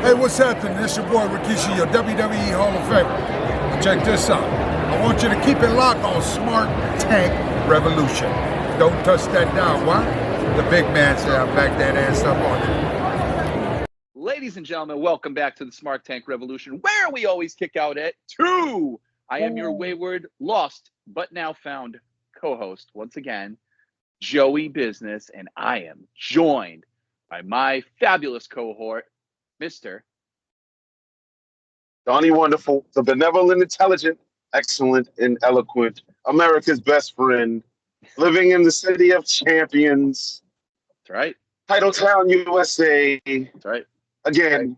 Hey, what's happening? This your boy Rikishi, your WWE Hall of Fame. Check this out. I want you to keep it locked on Smart Tank Revolution. Don't touch that dial. Why? The big man said I back that ass up on it. Ladies and gentlemen, welcome back to the Smart Tank Revolution, where we always kick out at 2. I am your wayward, lost, but now found co-host, once again, Joey Business, and I am joined by my fabulous cohort, Mr. Donnie Wonderful, the benevolent, intelligent, excellent, and eloquent, America's best friend, living in the city of champions. That's right. Titletown, USA. That's right. Again,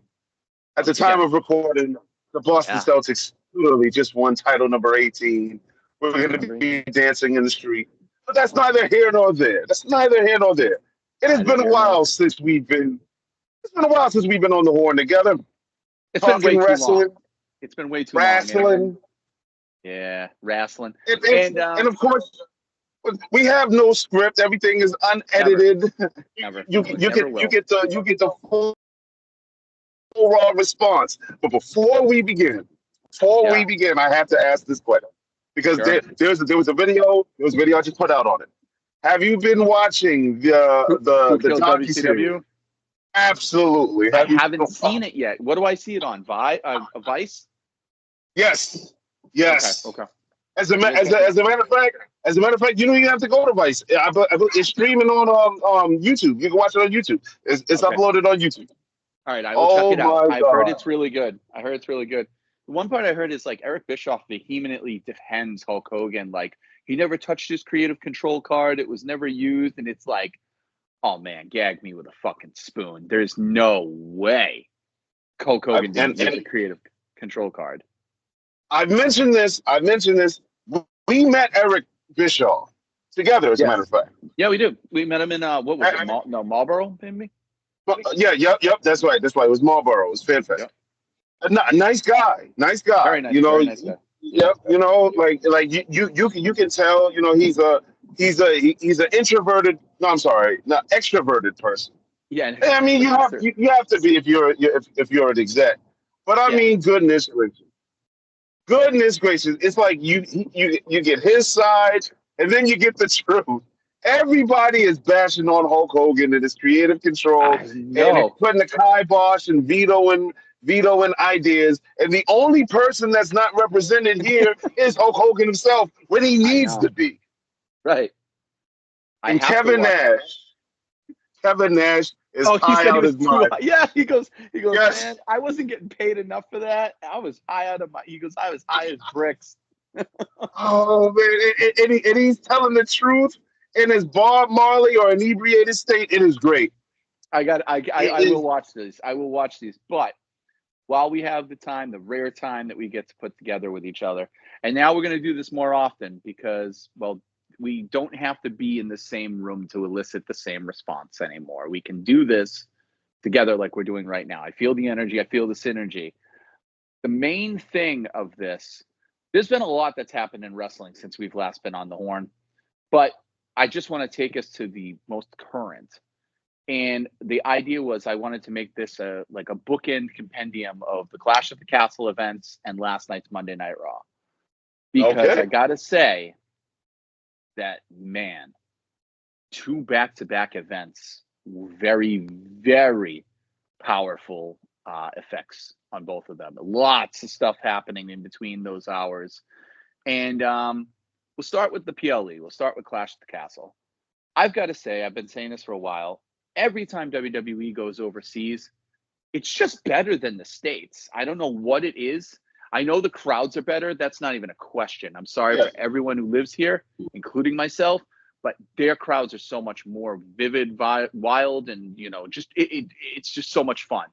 at the time of recording, the Boston Celtics literally just won title number 18. We're going to be dancing in the street. But that's neither here nor there. That's neither here nor there. It has been a while since we've been. It's been a while since we've been on the horn together. It's been way wrestling, too long. It's been way too wrestling. long. Yeah, wrestling. And of course, we have no script. Everything is unedited. Never. You get the full raw response. But before we begin, I have to ask this question because there was a video I just put out on it. Have you been watching the docuseries? Absolutely. I haven't seen it yet. What do I see it on? Vice? Yes. Okay. As a matter of fact, you don't even have to go to Vice. It's streaming on YouTube. You can watch it on YouTube. It's uploaded on YouTube. All right, I will check it out. I've heard God. it's really good. The one part I heard is like Eric Bischoff vehemently defends Hulk Hogan. Like he never touched his creative control card. It was never used. And it's like, oh man, gag me with a fucking spoon. There's no way Hulk Hogan didn't use a creative control card. I've mentioned this. We met Eric Bischoff together, as a matter of fact. Yeah, we do. We met him in what was it? Marlboro, maybe. Yep. That's right. It was Marlboro. It was FanFest. Yep. Nice guy. Very nice. Very nice guy. Yep. You can tell. He's an introverted. No, I'm sorry, not extroverted person. Yeah. I mean, you have to be if you're an exec. But I mean, goodness gracious, it's like you get his side and then you get the truth. Everybody is bashing on Hulk Hogan and his creative control and putting the kibosh and vetoing ideas. And the only person that's not represented here is Hulk Hogan himself when he needs to be. Right. And Kevin Nash is high out of his mind. Yeah, he goes, yes. Man, I wasn't getting paid enough for that. I was high out of my. He goes, I was high as bricks. Oh man, and he's telling the truth in his Bob Marley or inebriated state. It is great. I will watch this. I will watch these. But while we have the time, the rare time that we get to put together with each other, and now we're going to do this more often because, well, we don't have to be in the same room to elicit the same response anymore. We can do this together like we're doing right now. I feel the energy. I feel the synergy. The main thing of this, there's been a lot that's happened in wrestling since we've last been on the horn, but I just want to take us to the most current. And the idea was I wanted to make this a bookend compendium of the Clash at the Castle events and last night's Monday Night Raw. Because I got to say, that man, 2 back-to-back events, very, very powerful effects on both of them. Lots of stuff happening in between those hours. And we'll start with the PLE. We'll start with Clash at the Castle. I've got to say, I've been saying this for a while. Every time WWE goes overseas, it's just better than the States. I don't know what it is. I know the crowds are better. That's not even a question. I'm sorry for everyone who lives here, including myself, but their crowds are so much more vivid, wild, and it's just so much fun.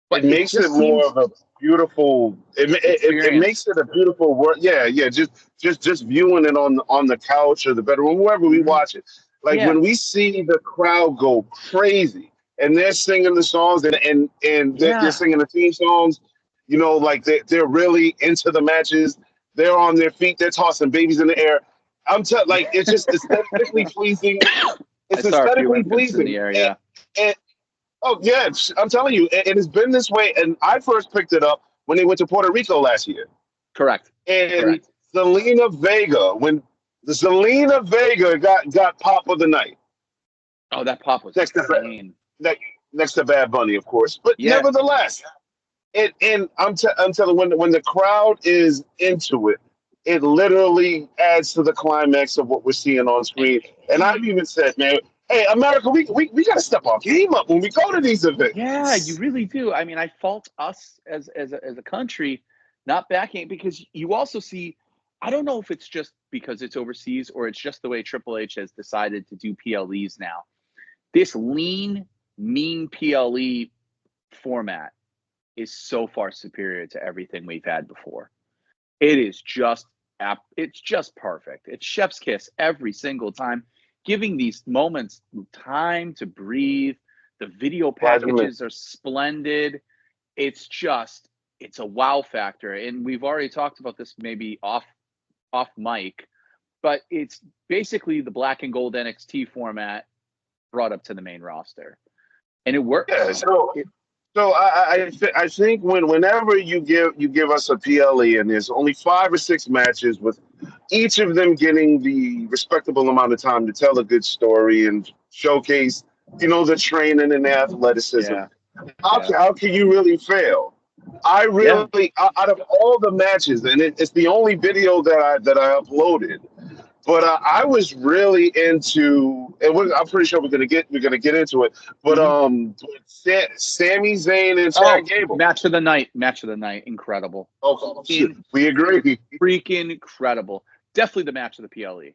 But it makes it more of a beautiful. It makes it a beautiful work. Yeah. Just viewing it on the couch or the bedroom, wherever we watch it. Like when we see the crowd go crazy and they're singing the songs and they're singing the theme songs. Like they're really into the matches. They're on their feet. They're tossing babies in the air. It's just aesthetically pleasing. It's aesthetically pleasing. In the air, Oh yeah, I'm telling you, it has been this way. And I first picked it up when they went to Puerto Rico last year. Correct. And Correct. Selena Vega, when the Selena Vega got pop of the night Oh, that pop was next to insane. ne- next to Bad Bunny, of course. But Yeah. nevertheless, and I'm telling when the crowd is into it, it literally adds to the climax of what we're seeing on screen. And I've even said, man, hey, America, we got to step our game up when we go to these Yeah, you events. really do. I mean, I fault us as a country not backing, because you also see, I don't know if it's just because it's overseas or it's just the way Triple H has decided to do PLEs now. This lean, mean PLE format is so far superior to everything we've had before. It is it's just perfect. It's chef's kiss every single time, giving these moments time to breathe. The video packages are splendid. It's a wow factor. And we've already talked about this maybe off mic, but it's basically the black and gold NXT format brought up to the main roster. And it works. Yeah, so I think whenever you give us a PLE and there's only 5 or 6 matches with each of them getting the respectable amount of time to tell a good story and showcase, the training and the athleticism. Yeah. How can you really fail? I really out of all the matches, and it's the only video that I uploaded. But I was really into, and I'm pretty sure we're gonna get into it. But Sami Zayn and Chad Gable, match of the night, incredible. Oh, we agree. Freaking incredible. Definitely the match of the PLE.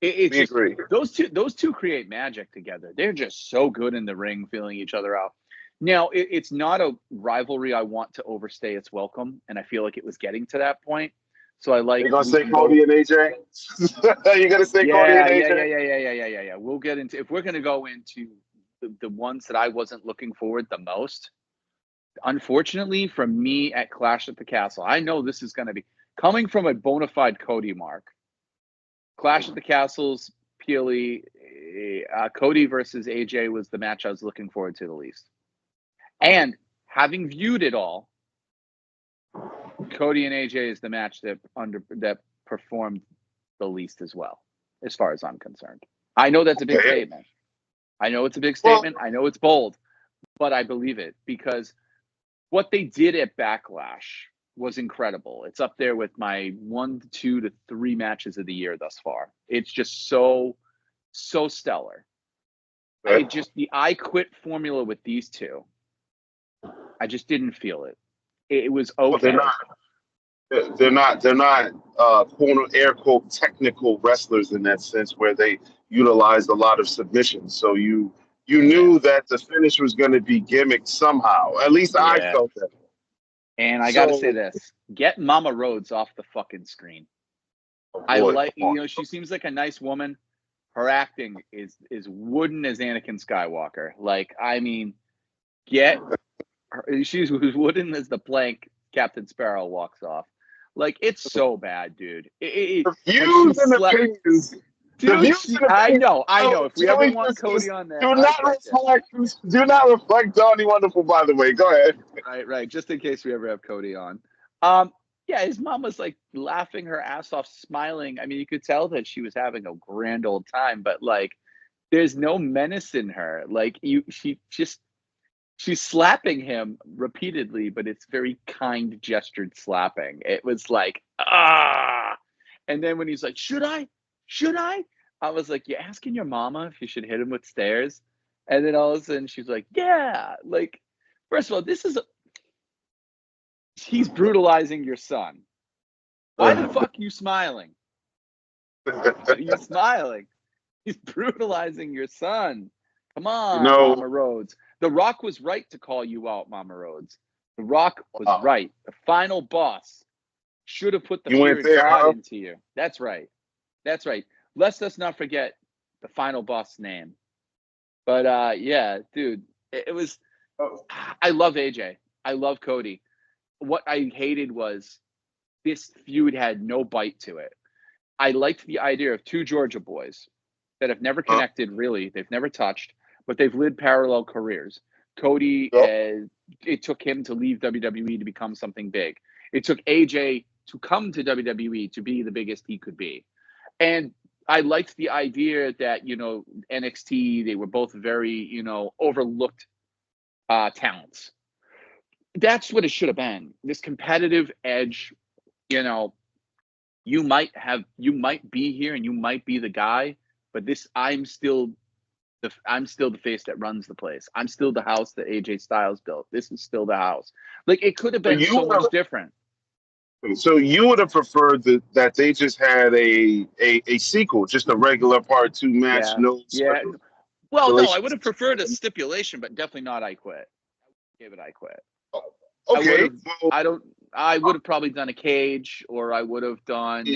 We agree. Those two create magic together. They're just so good in the ring, feeling each other out. Now, it's not a rivalry I want to overstay its welcome, and I feel like it was getting to that point. So I like. You're gonna say Cody and AJ? You're gonna say Cody and AJ? Yeah. We'll get into, if we're gonna go into the ones that I wasn't looking forward the most. Unfortunately, for me at Clash at the Castle, I know this is gonna be coming from a bona fide Cody mark. Clash at the Castle's PLE, Cody versus AJ was the match I was looking forward to the least. And having viewed it all, Cody and AJ is the match that performed the least as well, as far as I'm concerned. I know that's a big statement. I know it's a big statement. I know it's bold, but I believe it because what they did at Backlash was incredible. It's up there with my 1 to 2 to 3 matches of the year thus far. It's just so stellar. The I Quit formula with these two, I just didn't feel it. It was okay. They're not quote air quote technical wrestlers in that sense where they utilized a lot of submissions. So you knew that the finish was going to be gimmicked somehow. At least I felt that. And I got to say this: get Mama Rhodes off the fucking screen. She seems like a nice woman. Her acting is wooden as Anakin Skywalker. Like, I mean, she's wooden as the plank Captain Sparrow walks off. Like, it's so bad, dude. Views and opinions. I know. If we ever want Cody on there, do not reflect Donnie Wonderful. By the way, go ahead. Right. Just in case we ever have Cody on. His mom was like laughing her ass off, smiling. I mean, you could tell that she was having a grand old time, but like, there's no menace in her. Like, she's slapping him repeatedly, but it's very kind gestured slapping. It was like, and then when he's like, should I? I was like, you're asking your mama if you should hit him with stairs? And then all of a sudden she's like, yeah. Like, first of all, he's brutalizing your son. Why the fuck are you smiling? You're smiling. He's brutalizing your son. Come on, Mama Rhodes. The Rock was right to call you out, Mama Rhodes. The Rock was right. The final boss should have put the fear of God into you. That's right. Let's not forget the final boss name. But dude, it was. I love AJ. I love Cody. What I hated was this feud had no bite to it. I liked the idea of 2 Georgia boys that have never connected, really. They've never touched, but they've lived parallel careers. Cody, it took him to leave WWE to become something big. It took AJ to come to WWE to be the biggest he could be. And I liked the idea that, NXT, they were both very, overlooked talents. That's what it should have been. This competitive edge, you might be here and you might be the guy, but I'm still the face that runs the place. I'm still the house that AJ Styles built. This is still the house. Like, it could have been so much different. So you would have preferred that they just had a sequel, just a regular part 2 match. Yeah. Well, no, I would have preferred a stipulation, but definitely not I Quit. I gave it I Quit. Okay. I would have probably done a cage, or I would have done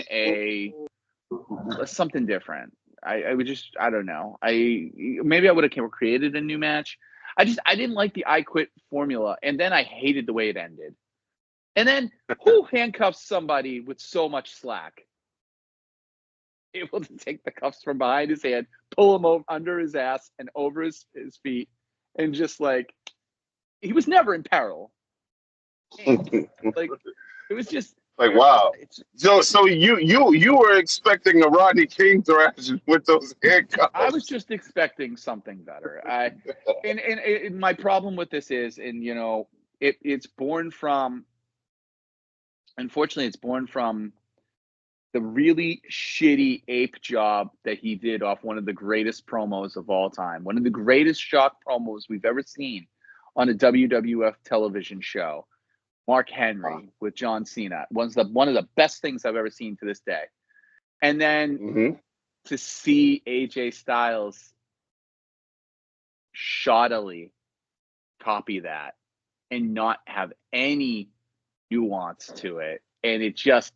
something different. I would just, I don't know. Maybe I would have created a new match. I didn't like the I Quit formula, and then I hated the way it ended. And then who handcuffs somebody with so much slack? Able to take the cuffs from behind his head, pull him over under his ass and over his feet, and just like, he was never in peril. Like, it was just like, wow. So you were expecting a Rodney King thrash with those handcuffs. I was just expecting something better. And my problem with this is, it's born from. Unfortunately, it's born from the really shitty ape job that he did off one of the greatest promos of all time. One of the greatest shock promos we've ever seen on a WWF television show. Mark Henry with John Cena. One of the best things I've ever seen to this day. And then to see AJ Styles shoddily copy that and not have any nuance to it. And it just,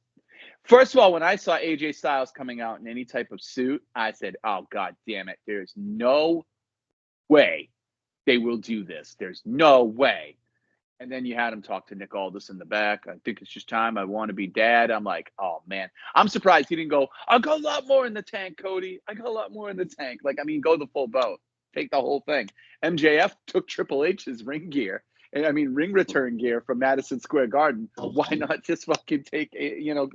first of all, when I saw AJ Styles coming out in any type of suit, I said, oh, God damn it. There's no way they will do this. There's no way. And then you had him talk to Nick Aldis in the back. I think it's just time. I want to be dad. I'm like, oh, man. I'm surprised he didn't go, I got a lot more in the tank, Cody. I got a lot more in the tank. Like, I mean, go the full boat. Take the whole thing. MJF took Triple H's ring gear. Ring return gear from Madison Square Garden. Why not just fucking take,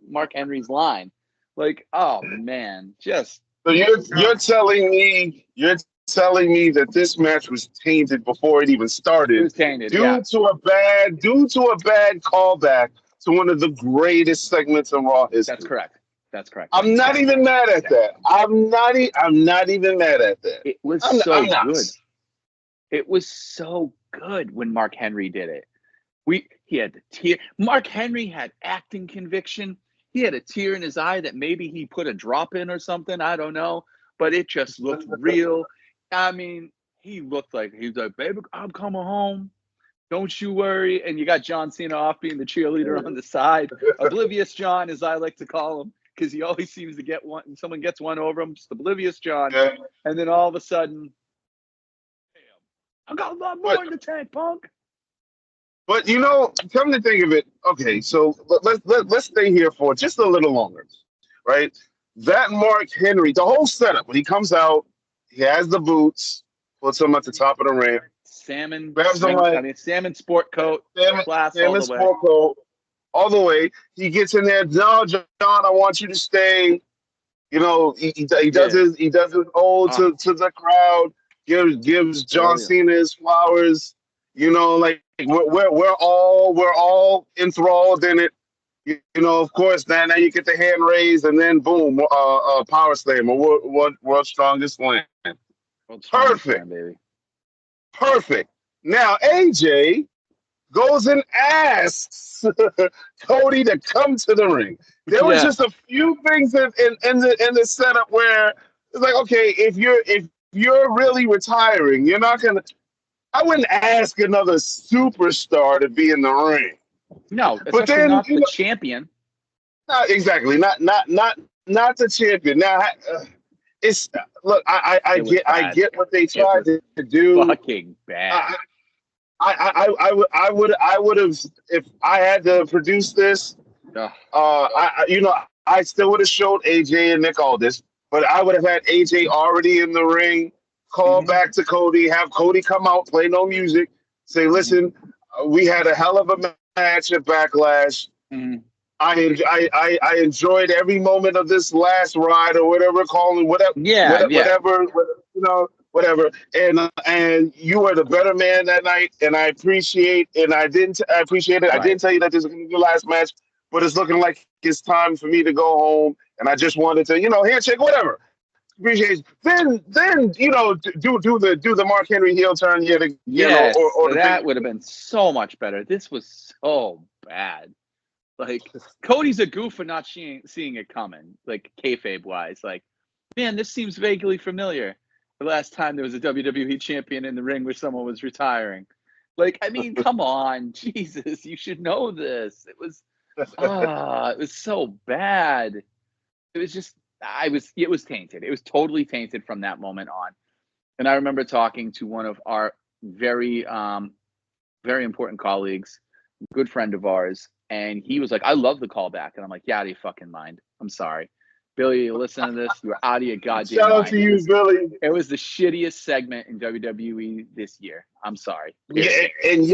Mark Henry's line? Like, oh, man. Just. So you're telling me that this match was tainted before it even started. It was tainted, due to a bad callback to one of the greatest segments in Raw history. That's correct. I'm not even mad at that. I'm not even mad at that. It was so good. It was so good when Mark Henry did it. He had the tear. Mark Henry had acting conviction. He had a tear in his eye that maybe he put a drop in or something. I don't know, but it just looked real. I mean, he looked like he was like, baby, I'm coming home. Don't you worry. And you got John Cena off being the cheerleader on the side. Oblivious John, as I like to call him, because he always seems to get one. Someone gets one over him, just Oblivious John. Yeah. And then all of a sudden, I got a lot more in the tank, punk. But come to think of it, okay, so let's stay here for just a little longer, right? That Mark Henry, the whole setup, when he comes out, he has the boots, puts him at the top of the ramp. Salmon sport coat, salmon sport coat, all the way. He gets in there, no, John, I want you to stay. He does his ode to the crowd. Gives John Cena his flowers, like we're all enthralled in it. Of course, now you get the hand raised and then boom, power slam or world's strongest slam. Perfect, baby. Perfect. Now AJ goes and asks Cody to come to the ring. There was just a few things in the setup where it's like, okay, if you're really retiring, you're not gonna. I wouldn't ask another superstar to be in the ring. No, but then not the champion. Not exactly. Not the champion. Now, it's look. I get what they tried to do. Fucking bad. I would have if I had to produce this. I still would have showed AJ and Nick Aldis. But I would have had AJ already in the ring, call back to Cody, have Cody come out, play no music, Say, listen, we had a hell of a match at Backlash. Mm-hmm. I enjoyed every moment of this last ride or whatever calling whatever whatever and you were the better man that night and I appreciate it. I didn't tell you that this is going to be the last match, but it's looking like it's time for me to go home and I just wanted to handshake whatever. Appreciate then do the Mark Henry heel turn yet again or that would have been so much better. This was so bad. Like, Cody's a goof for not seeing it coming, like, kayfabe wise. Like, man, this seems vaguely familiar. The last time there was a WWE champion in the ring where someone was retiring. Like, I mean, come on, Jesus, you should know this. It was so bad. It was just, it was tainted. It was totally tainted from that moment on. And I remember talking to one of our very, very important colleagues, good friend of ours, and he was like, I love the callback. And I'm like, yeah, out of your fucking mind. I'm sorry. Billy, you listen to this, you're out of your goddamn mind. Shout out to you, Billy. It was the shittiest segment in WWE this year. I'm sorry. Yeah, and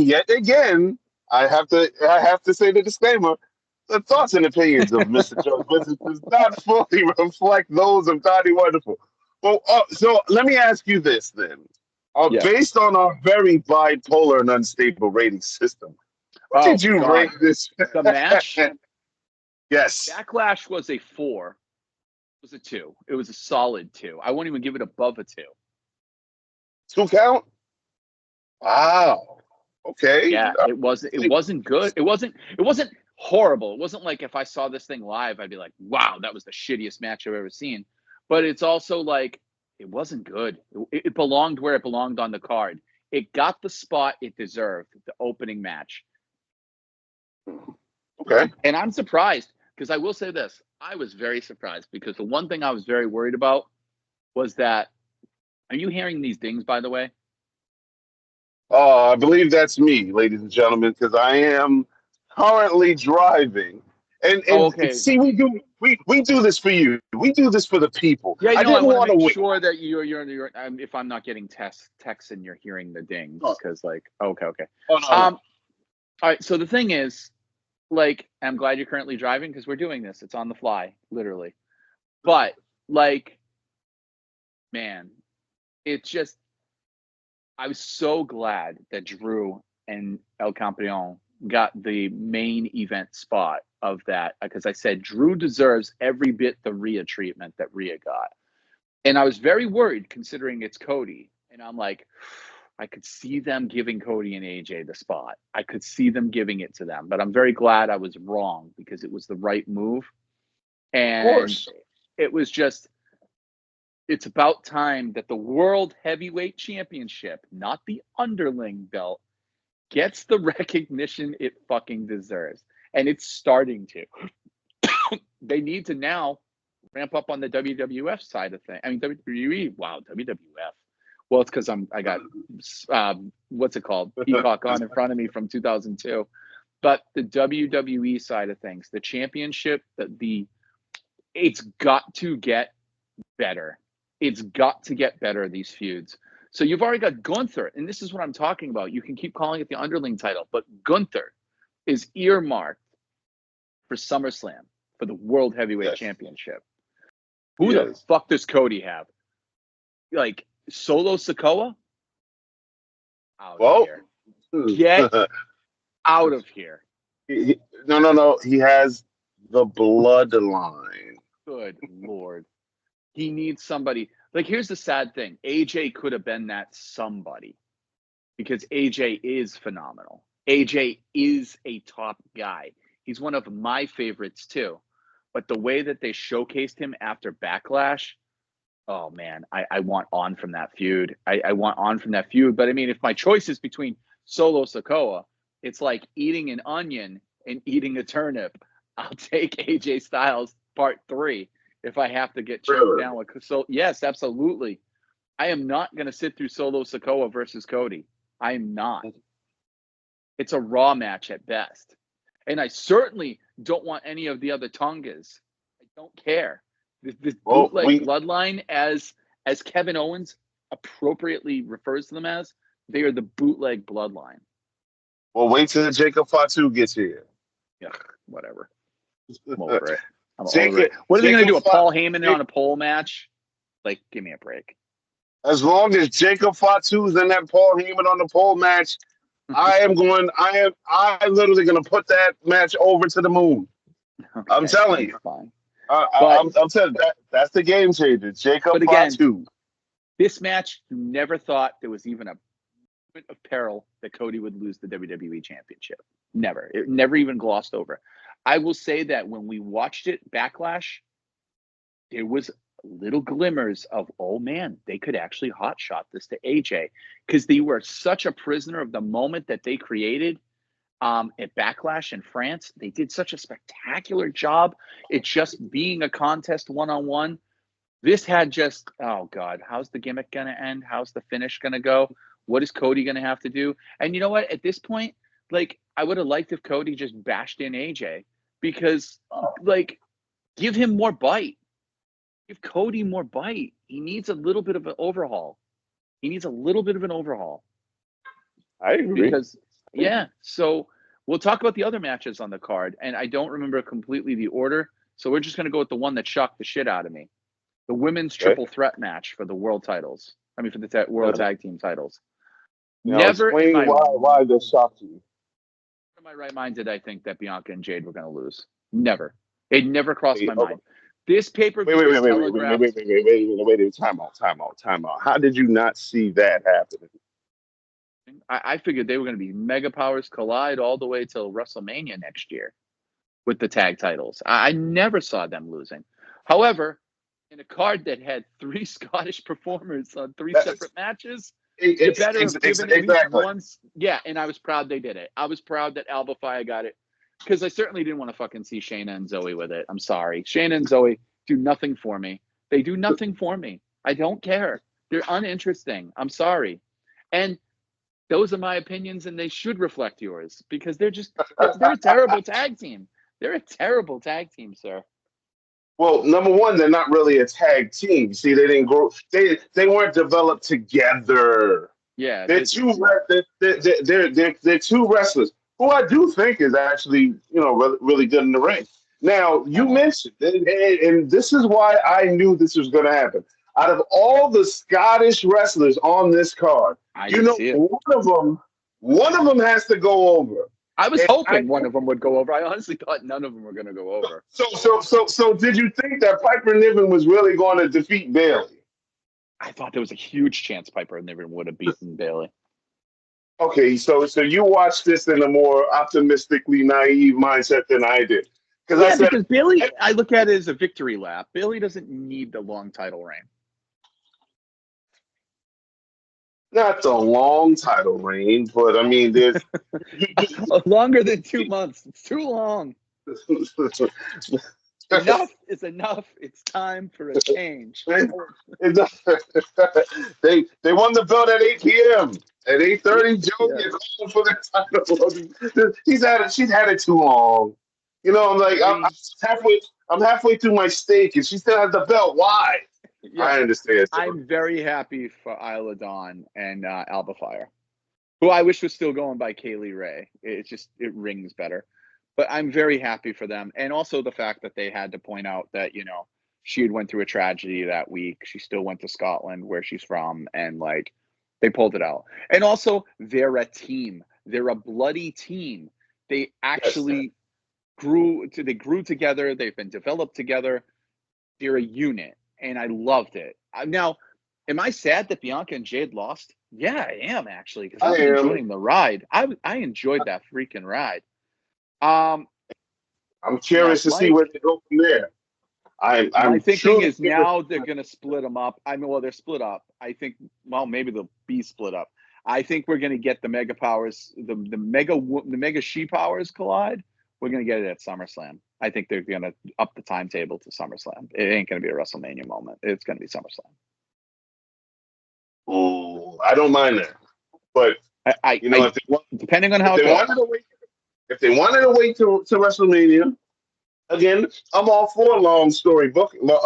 yet again, I have to say the disclaimer. The thoughts and opinions of Mr. Joe Vincent does not fully reflect those of Donnie Wonderful. Well, so let me ask you this then. Based on our very bipolar and unstable rating system, what did you rate this? The match? Yes. Backlash was a 4. It was a 2. It was a solid 2. I won't even give it above a 2. 2 count? Wow. Okay. Yeah, it wasn't good. It wasn't horrible. It wasn't like if I saw this thing live, I'd be like, wow, that was the shittiest match I've ever seen. But it's also like, it wasn't good. It belonged where it belonged on the card. It got the spot it deserved, the opening match. Okay. And I'm surprised, because I will say this. I was very surprised, because the one thing I was very worried about was that, are you hearing these dings, by the way? I believe that's me, ladies and gentlemen, because I am currently driving. And see, we do this for you. We do this for the people. Yeah, I want to make sure that you're if I'm not getting texts and you're hearing the dings, because okay. Oh, no. All right. So the thing is, like, I'm glad you're currently driving, because we're doing this. It's on the fly, literally. But man, it's just, I was so glad that Drew and El Campeon got the main event spot of that, because I said Drew deserves every bit the Rhea treatment that Rhea got. And I was very worried, considering it's Cody. And I'm like, I could see them giving Cody and AJ the spot. I could see them giving it to them. But I'm very glad I was wrong, because it was the right move. And it was just, it's about time that the World Heavyweight Championship, not the underling belt, gets the recognition it fucking deserves. And it's starting to. They need to now ramp up on the WWF side of things. I mean, WWE. Wow, WWF. Well, it's because I got what's it called? Peacock on in front of me from 2002. But the WWE side of things, the championship, it's got to get better. It's got to get better, these feuds. So you've already got Gunther, and this is what I'm talking about. You can keep calling it the underling title, but Gunther is earmarked for SummerSlam for the World Heavyweight Championship. Who the fuck does Cody have? Like, Solo Sikoa? Out of here. Get out of here. No. He has the bloodline. Good Lord. He needs somebody. Like, here's the sad thing. AJ could have been that somebody, because AJ is phenomenal. AJ is a top guy. He's one of my favorites too. But the way that they showcased him after Backlash, oh man, I want on from that feud. I want on from that feud. But I mean, if my choice is between Solo Sikoa, it's like eating an onion and eating a turnip. I'll take AJ Styles Part 3 if I have to get choked down with. So yes, absolutely. I am not going to sit through Solo Sikoa versus Cody. I am not. It's a Raw match at best. And I certainly don't want any of the other Tongas. I don't care. This bootleg bloodline, as Kevin Owens appropriately refers to them as, They are the bootleg bloodline. Well, wait till Jacob Fatu gets here. Yeah, whatever. I'm over it. Jacob, what are they going to do? A Paul Heyman on a pole match? Like, give me a break. As long as Jacob Fatu's in that Paul Heyman on the pole match, I literally going to put that match over to the moon. Okay, I'm telling you. Fine. I'm telling you, that's the game changer. Jacob Fatu. This match, you never thought there was even a moment of peril that Cody would lose the WWE Championship. Never. It never even glossed over. I will say that when we watched it, Backlash, there was little glimmers of, oh man, they could actually hotshot this to AJ, because they were such a prisoner of the moment that they created at Backlash in France. They did such a spectacular job. It's just being a contest one-on-one. This had just, oh God, how's the gimmick going to end? How's the finish going to go? What is Cody going to have to do? And you know what? At this point, like, I would have liked if Cody just bashed in AJ, because, like, give him more bite. Give Cody more bite. He needs a little bit of an overhaul. I agree. Because, yeah. So we'll talk about the other matches on the card, and I don't remember completely the order. So we're just going to go with the one that shocked the shit out of me. The women's triple threat match for the world titles. I mean, for the world tag team titles. Now, never explain why this shocked you. In my right mind did I think that Bianca and Jade were going to lose? Never. It never crossed my mind. This pay-per-view wait. Time out. How did you not see that happening? I figured they were going to be Mega Powers Collide all the way till WrestleMania next year with the tag titles. I never saw them losing. However, in a card that had 3 Scottish performers on 3 separate matches, you better have given at least one. Yeah, and I was proud they did it. I was proud that Alba Fire got it, because I certainly didn't want to fucking see Shayna and Zoe with it. I'm sorry. Shayna and Zoe do nothing for me. They do nothing for me. I don't care. They're uninteresting. I'm sorry. And those are my opinions, and they should reflect yours, because they're a terrible tag team. They're a terrible tag team, sir. Well, number one, they're not really a tag team. See, they didn't grow. They weren't developed together. Yeah, they're two wrestlers who I do think is actually, really good in the ring. Now, you mentioned, and this is why I knew this was going to happen. Out of all the Scottish wrestlers on this card, one of them has to go over. I was hoping one of them would go over. I honestly thought none of them were going to go over. So did you think that Piper Niven was really going to defeat Bayley? I thought there was a huge chance Piper Niven would have beaten Bayley. Okay, so you watched this in a more optimistically naive mindset than I did. Because Bayley, I look at it as a victory lap. Bayley doesn't need the long title reign. Not the long title reign, but I mean, there's longer than 2 months. It's too long. Enough is enough. It's time for a change. They won the belt at 8 p.m. At 8:30, Joe gets called for the title. She's had it too long. I'm like, I'm halfway through my steak, and she still has the belt. Why? Yeah. I understand. I'm very happy for Isla Dawn and Alba Fire, who I wish was still going by Kaylee Ray. It rings better. But I'm very happy for them. And also the fact that they had to point out that, she had went through a tragedy that week. She still went to Scotland, where she's from, and, like, they pulled it out. And also, they're a team. They're a bloody team. They actually grew together. They've been developed together. They're a unit. And I loved it. Now, am I sad that Bianca and Jade lost? Yeah, I am, actually, because I was enjoying the ride. I enjoyed that freaking ride. I'm curious to see where they go from there. My thinking is now they're going to split them up. They're split up. I think, maybe they'll be split up. I think we're going to get the Mega Powers, the Mega She Powers collide. We're going to get it at SummerSlam. I think they're going to up the timetable to SummerSlam. It ain't going to be a WrestleMania moment. It's going to be SummerSlam. Oh, I don't mind that. But, depending on how it goes. If they wanted to wait to WrestleMania, again, I'm all for a long story book. Yeah,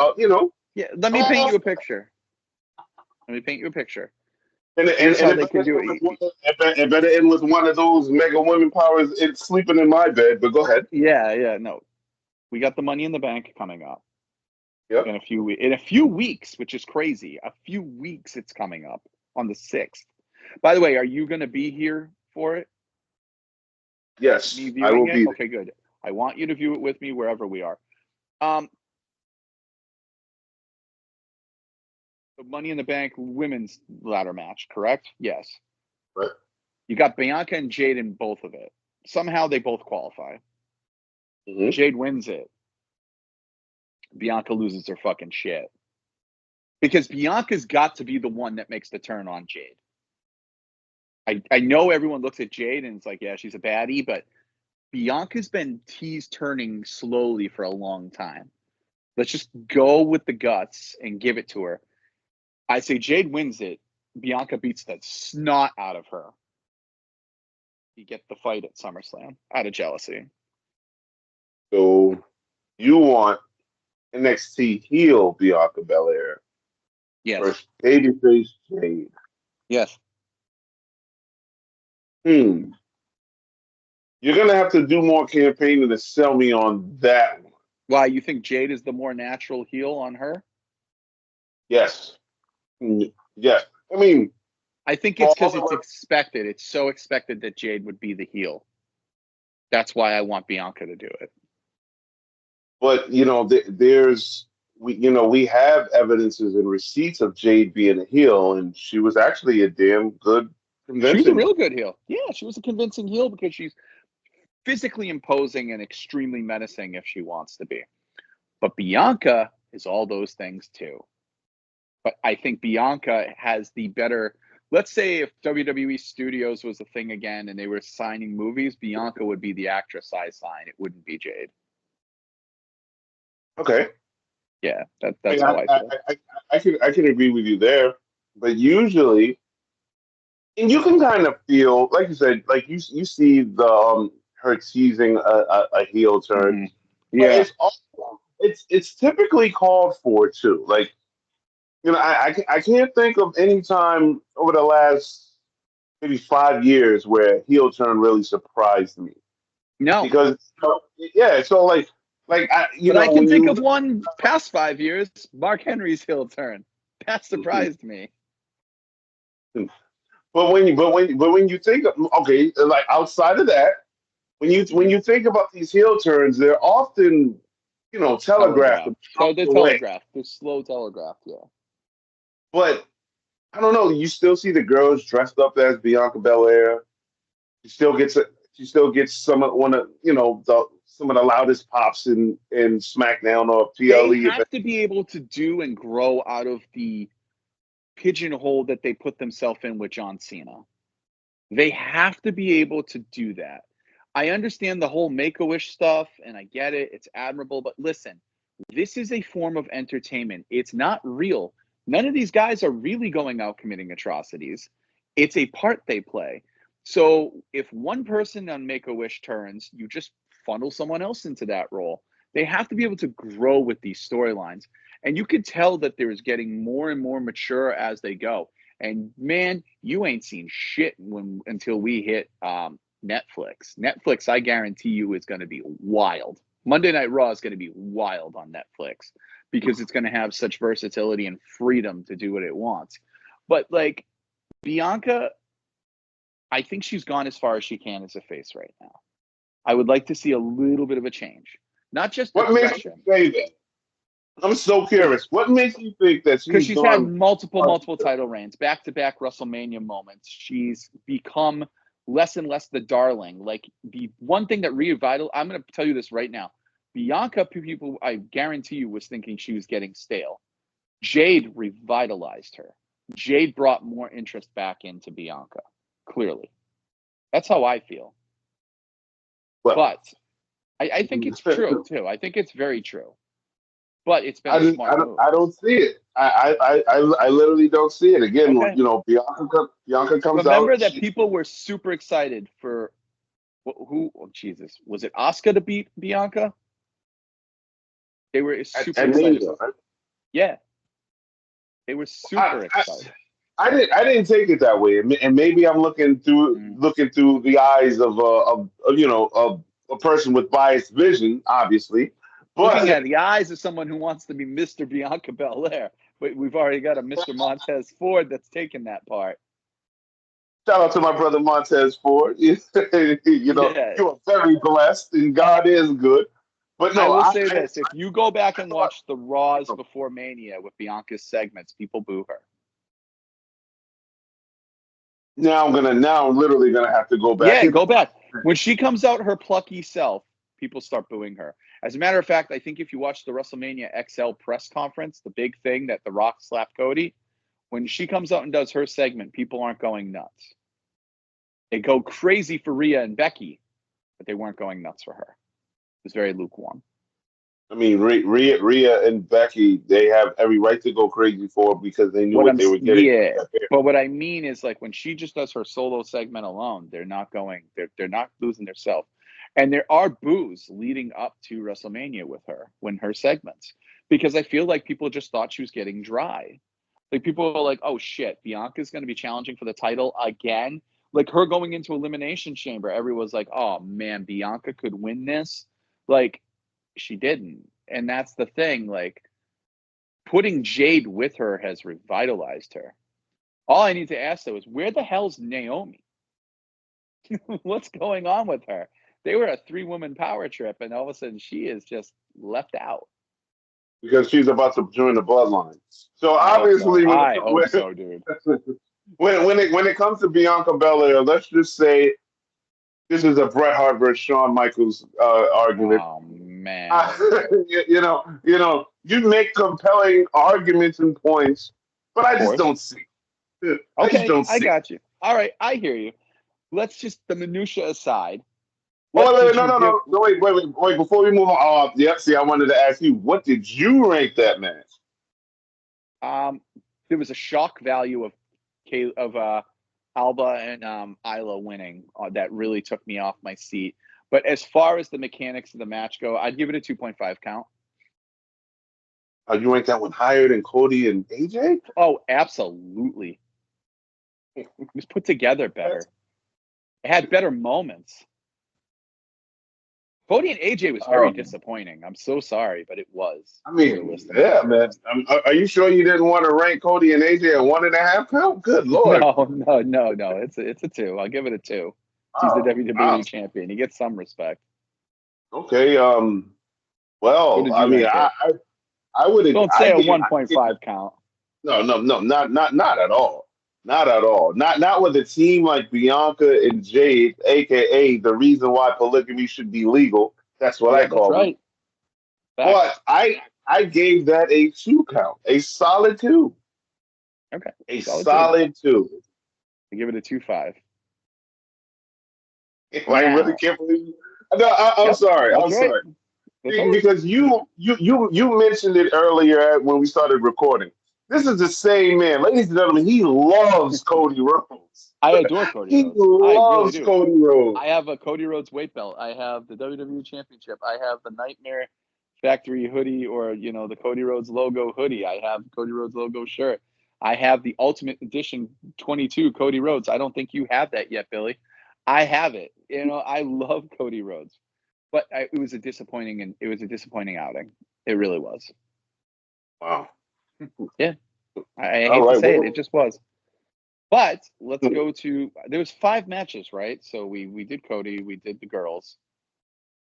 let me paint you a picture. And Here's how they can do it. It better end with one of those mega women powers sleeping in my bed. But go ahead. Yeah, no. We got the Money in the Bank coming up. Yep. In a few weeks, which is crazy. A few weeks it's coming up on the 6th. By the way, are you going to be here for it? Yes, Me viewing I will it? be. Okay, good. I want you to view it with me wherever we are. The Money in the Bank women's ladder match, correct? Yes. Right. You got Bianca and Jade in both of it. Somehow they both qualify. Mm-hmm. Jade wins it. Bianca loses her fucking shit. Because Bianca's got to be the one that makes the turn on Jade. I know everyone looks at Jade and it's like, yeah, she's a baddie, but Bianca's been turning slowly for a long time. Let's just go with the guts and give it to her. I say Jade wins it. Bianca beats the snot out of her. You get the fight at SummerSlam out of jealousy. So you want NXT heel Bianca Belair versus babyface Jade. Yes. You're gonna have to do more campaigning to sell me on that one. Why, you think Jade is the more natural heel on her? Yes. Yes. I mean, I think it's because it's expected. It's so expected that Jade would be the heel. That's why I want Bianca to do it. But we have evidences and receipts of Jade being a heel, and she was actually a damn good convincing. She was a real good heel. Yeah, she was a convincing heel because she's physically imposing and extremely menacing if she wants to be. But Bianca is all those things too. But I think Bianca has the better. Let's say if WWE Studios was a thing again and they were signing movies, Bianca would be the actress I sign. It wouldn't be Jade. Okay. Yeah, that's how I feel. I can agree with you there, but usually, and you can kind of feel, like you said, like you see the her teasing a heel turn. Mm-hmm. Yeah, but it's also, it's typically called for too. Like, I can't think of any time over the last maybe 5 years where heel turn really surprised me. No, because so like I can think of one past 5 years. Mark Henry's heel turn that surprised me. But when you think of, okay, like outside of that, when you think about these heel turns, they're often telegraphed. So they're telegraphed. They're slow telegraphed, yeah. But I don't know. You still see the girls dressed up as Bianca Belair. She still gets some of some of the loudest pops in SmackDown or PLE. They have to be able to do and grow out of the pigeonhole that they put themselves in with John Cena. They have to be able to do that. I understand the whole Make-A-Wish stuff, and I get it. It's admirable. But listen, this is a form of entertainment. It's not real. None of these guys are really going out committing atrocities. It's a part they play. So if one person on Make-A-Wish turns, you just funnel someone else into that role. They have to be able to grow with these storylines. And you could tell that they're getting more and more mature as they go. And man, you ain't seen shit until we hit Netflix. Netflix, I guarantee you, is going to be wild. Monday Night Raw is going to be wild on Netflix because it's going to have such versatility and freedom to do what it wants. But like Bianca, I think she's gone as far as she can as a face right now. I would like to see a little bit of a change, not just what makes you say that? I'm so curious. What makes you think that because she's had multiple title reigns, back-to-back WrestleMania moments. She's become less and less the darling. Like the one thing that I'm going to tell you this right now. Bianca, people, I guarantee you, was thinking she was getting stale. Jade revitalized her. Jade brought more interest back into Bianca. Clearly, that's how I feel. But I think it's true too. I think it's very true. But it's been a smart move. I don't see it. I literally don't see it. Again, Bianca comes out. Remember that people were super excited for who? Oh, Jesus, was it Asuka to beat Bianca? They were super excited. Mania, right? Yeah, they were super excited. I didn't take it that way, and maybe I'm looking through the eyes of a person with biased vision, obviously. Looking But at the eyes of someone who wants to be Mr. Bianca Belair, but we've already got a Mr. Montez Ford that's taken that part. shout out to my brother Montez Ford. You know, Yeah. you are very blessed, and God is good. But I no, will say this: if you go back I and thought watch the Raws before Mania with Bianca's segments, people boo her. now I'm literally gonna have to go back Yeah, and go back. When she comes out her plucky self, people start booing her. As a matter of fact, I think if you watch the WrestleMania XL press conference, the big thing that The Rock slapped Cody, when she comes out and does her segment, people aren't going nuts. They go crazy for Rhea and Becky, but they weren't going nuts for her. It was very lukewarm. I mean, Rhea and Becky, they have every right to go crazy for because they knew What what I'm they were getting. yeah, but what I mean is like when she just does her solo segment alone, they're not going. They're not losing their self. And there are boos leading up to WrestleMania with her when her segments, because I feel like people just thought she was getting dry. Like people are like, oh shit, Bianca's going to be challenging for the title again. Like her going into Elimination Chamber, everyone's like, oh man, Bianca could win this. Like she didn't. And that's the thing. Like putting Jade with her has revitalized her. All I need to ask though is where the hell's Naomi? What's going on with her? They were a 3-woman power trip, and all of a sudden she is just left out. Because she's about to join the bloodline. So I hope so. obviously, I hope so, dude. when it comes to Bianca Belair, let's just say this is a Bret Hart versus Shawn Michaels argument. Oh man. You make compelling arguments and points, but Of I just course. don't see. I just Okay, don't I see. got you. All right, I hear you. Let's just the minutia aside. Oh, What wait, did no, you no, give? no, no, wait. Before we move on, yep. See, I wanted to ask you, what did you rank that match? There was a shock value of Alba and Isla winning that really took me off my seat. But as far as the mechanics of the match go, I'd give it a 2.5 count. You rank that one higher than Cody and AJ? Oh, absolutely. It was put together better. It had better moments. Cody and AJ was very disappointing. I'm so sorry, but it was. I mean, yeah, man. Are you sure you didn't want to rank Cody and AJ at 1.5 count? Good Lord. No. It's a 2. I'll give it a 2. He's the WWE Wow. champion. He gets some respect. Okay. What Well, did I you mean, rank it? I would. Don't say a 1.5 count. No, not at all. Not at all. Not with a team like Bianca and Jade, aka the reason why polygamy should be legal. That's what I Yeah, that's call them. right. Facts. But I gave that a 2 count, a solid 2, Okay. a Solid 2. solid 2. I give it a 2.5. I really Now. can't believe. No, I'm Yep. sorry. That's I'm right. sorry. That's all right. Because you mentioned it earlier when we started recording. This is the same man, ladies and gentlemen. He loves Cody Rhodes. I adore Cody He Rhodes. I really loves do. Cody Rhodes. I have a Cody Rhodes weight belt. I have the WWE Championship. I have the Nightmare Factory hoodie or, the Cody Rhodes logo hoodie. I have Cody Rhodes logo shirt. I have the Ultimate Edition 22 Cody Rhodes. I don't think you have that yet, Billy. I have it. I love Cody Rhodes. But it was a disappointing outing. It really was. Wow. Yeah. I All hate to right. say Well, it. It just was. But let's go to there was 5 matches, right? So we did Cody, we did the girls.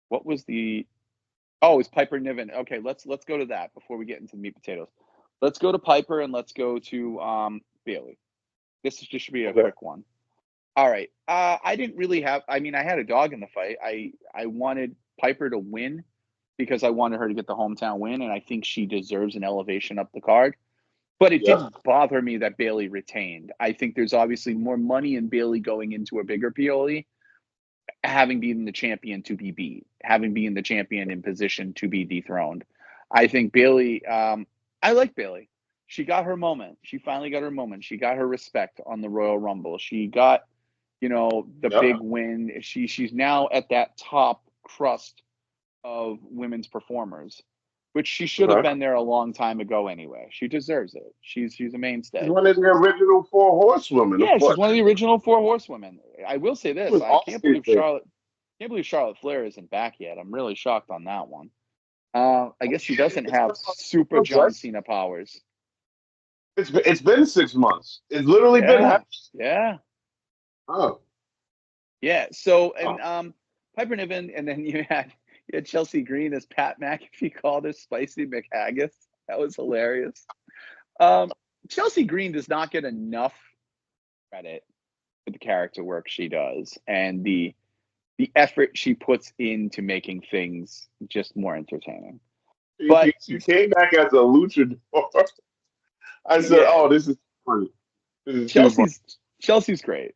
What was the it was Piper Niven. Okay, let's go to that before we get into the meat potatoes. Let's go to Piper and let's go to Bailey. This is just should be a quick one. All right. I didn't really have I had a dog in the fight. I wanted Piper to win because I wanted her to get the hometown win, and I think she deserves an elevation up the card. But it didn't bother me that Bailey retained. I think there's obviously more money in Bailey going into a bigger PLE, having been the champion to be beat, having been the champion in position to be dethroned. I think Bailey, I like Bailey. She got her moment. She finally got her moment. She got her respect on the Royal Rumble. She got, the big win. She's now at that top crust of women's performers. which she should have been there a long time ago anyway. She deserves it. She's a mainstay. She's one of the original 4 horsewomen. Yeah, she's one of the original 4 horsewomen. I will say this: I can't believe Charlotte Flair isn't back yet. I'm really shocked on that one. I guess she doesn't have super John Cena powers. It's been 6 months. It's literally been. Yeah. Oh. Yeah. So and Piper Niven, and then you had Chelsea Green as Pat McAfee called her Spicy McHaggis. That was hilarious. Chelsea Green does not get enough credit for the character work she does and the effort she puts into making things just more entertaining. But she came back as a luchador. I said, "Oh, this is funny." Chelsea's great.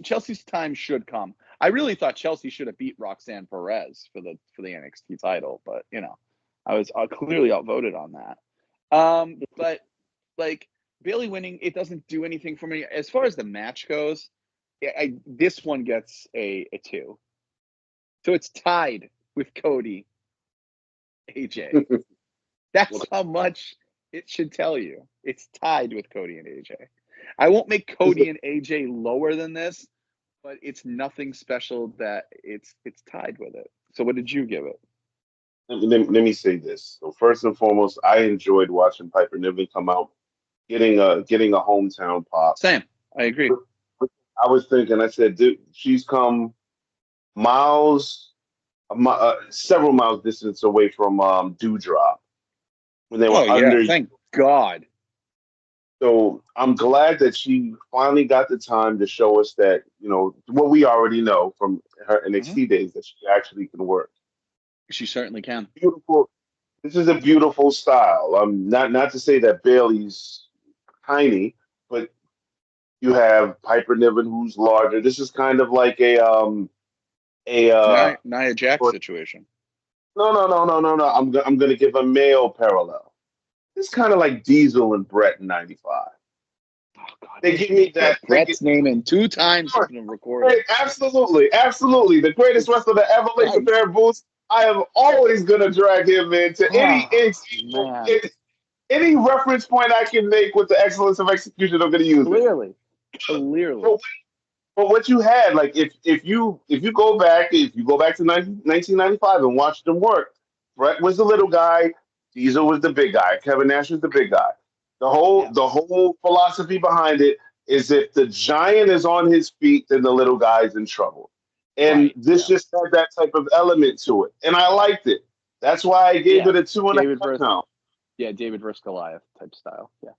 Chelsea's time should come. I really thought Chelsea should have beat Roxanne Perez for the NXT title, but I was clearly outvoted on that. But like Bayley winning, it doesn't do anything for me as far as the match goes. This one gets a 2, so it's tied with Cody, AJ. That's how much it should tell you. It's tied with Cody and AJ. I won't make Cody and AJ lower than this, but it's nothing special that it's tied with it. So what did you give it? Let me say this. So first and foremost, I enjoyed watching Piper Niven come out, getting a hometown pop. Same. I agree. I was thinking, I said, dude, she's come several miles distance away from Dewdrop when they were under. Thank God. So I'm glad that she finally got the time to show us that, what we already know from her NXT days, that she actually can work. She certainly can. Beautiful. This is a beautiful style. Not to say that Bayley's tiny, but you have Piper Niven who's larger. This is kind of like a Nia Jax situation. No. I'm gonna give a male parallel. It's kind of like Diesel and Brett in '95. Oh God! They give me that. Brett's name in 2 times in the recording. Absolutely. The greatest wrestler to ever lace a pair of boots. I am always gonna drag him into any reference point I can make with the excellence of execution. I'm gonna use Clearly. But what you had, like if you go back to 1995 and watch them work, Brett was the little guy. Diesel was the big guy. Kevin Nash was the big guy. The whole philosophy behind it is if the giant is on his feet, then the little guy's in trouble. And this just had that type of element to it. And I liked it. That's why I gave it a 2.5 now. Yeah, David versus Goliath type style. Yeah.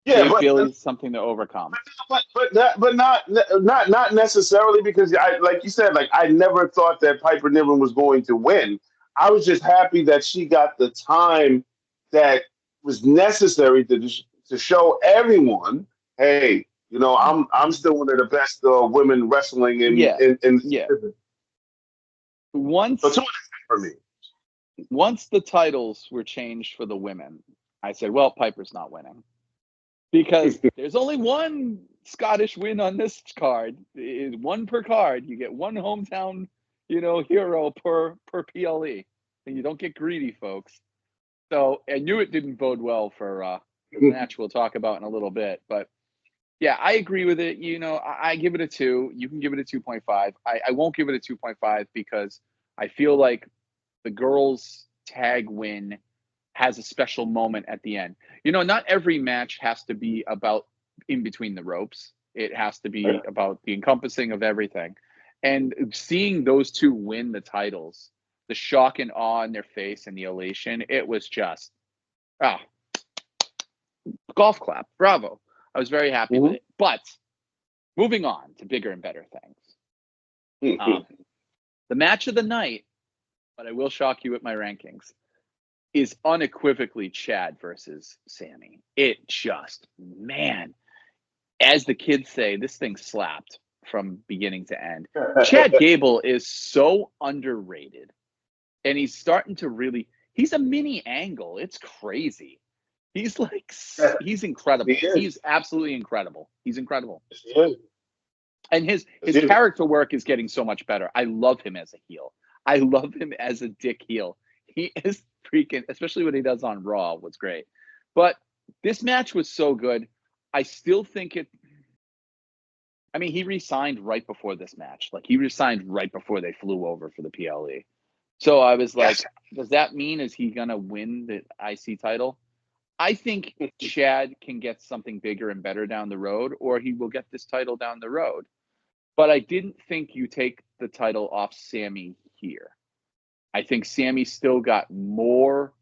Yeah, but Bayley's something to overcome. But not necessarily, because like you said, like I never thought that Piper Niven was going to win. I was just happy that she got the time that was necessary to show everyone, hey, I'm still one of the best women wrestling in once so 2.5 for me. Once the titles were changed for the women, I said, well, Piper's not winning. Because there's only one Scottish win on this card. It's 1 per card. You get 1 hometown, hero per PLE. And you don't get greedy, folks. So I knew it didn't bode well for the match we'll talk about in a little bit. But yeah, I agree with it. I give it a 2. You can give it a 2.5. I won't give it a 2.5 because I feel like the girls' tag win has a special moment at the end. Not every match has to be about in between the ropes. It has to be about the encompassing of everything. And seeing those 2 win the titles, the shock and awe in their face and the elation, it was just, golf clap. Bravo. I was very happy with it. But moving on to bigger and better things. The match of the night, but I will shock you with my rankings, is unequivocally Chad versus Sammy. It just, man, as the kids say, this thing slapped from beginning to end. Chad Gable is so underrated. And he's starting to he's a mini Angle. It's crazy. He's incredible. He's absolutely incredible. He's incredible. And his character work is getting so much better. I love him as a heel. I love him as a dick heel. He is freaking, especially what he does on Raw, was great. But this match was so good. I still think it. I mean, he re-signed right before this match. Like, he re-signed right before they flew over for the PLE. So I was like, does that mean is he gonna win the IC title? I think Chad can get something bigger and better down the road, or he will get this title down the road. But I didn't think you take the title off Sammy here. I think Sammy still got more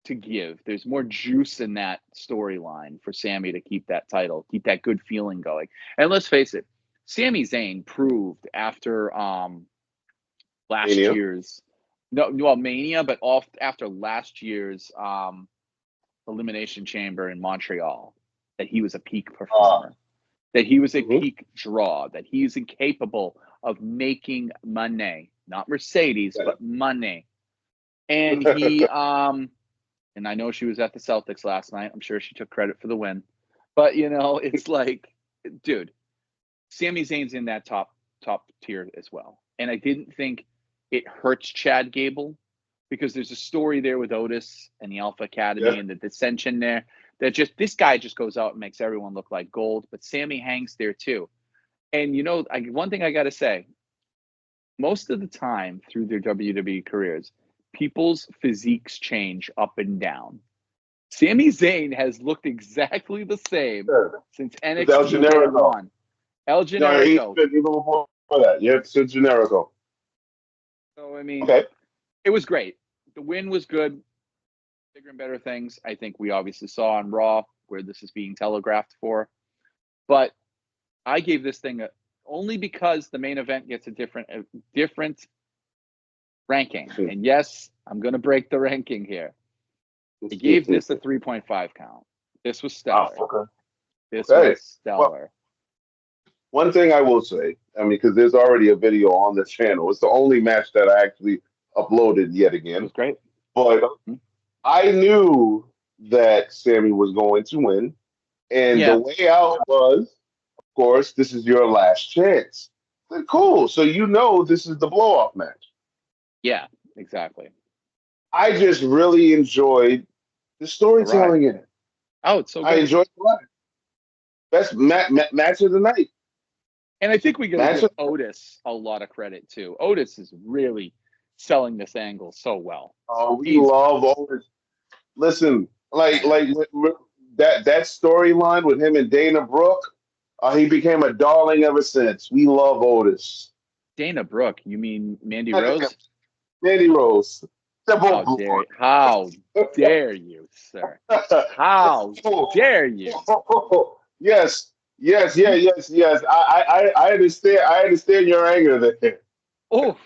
to give. There's more juice in that storyline for Sammy to keep that title, keep that good feeling going. And let's face it, Sami Zayn proved after last year's Mania, but after last year's Elimination Chamber in Montreal, that he was a peak performer, that he was a peak draw, that he's incapable of making money, not Mercedes, but money. And he, and I know she was at the Celtics last night. I'm sure she took credit for the win, but it's like, dude, Sami Zayn's in that top tier as well. And I didn't think it hurts Chad Gable, because there's a story there with Otis and the Alpha Academy and the dissension there that this guy just goes out and makes everyone look like gold, but Sammy hangs there too. And one thing I got to say, most of the time through their WWE careers, people's physiques change up and down. Sami Zayn has looked exactly the same since NXT 1. El Generico. No, even before that. Yeah, since Generico. So, I mean, it was great. The win was good. Bigger and better things, I think we obviously saw on Raw, where this is being telegraphed for. But I gave this thing only because the main event gets a different ranking. And yes, I'm going to break the ranking here. I gave this a 3.5 count. This was stellar. This was stellar. Well, one thing I will say, because there's already a video on the channel. It's the only match that I actually uploaded yet again. It was great. But I knew that Sammy was going to win. And the way out was, of course, this is your last chance. Like, cool. So this is the blow-off match. Yeah, exactly. I just really enjoyed the storytelling in it. Oh, it's so good. I enjoyed the ride. Best match of the night. And I think we got to give Otis a lot of credit, too. Otis is really selling this angle so well. Oh, we love Otis. Listen, like that storyline with him and Dana Brooke, he became a darling ever since. We love Otis. Dana Brooke, you mean Mandy Rose? Mandy Rose. How dare you, sir? How dare you? Yes. I understand. I understand your anger there. Oh,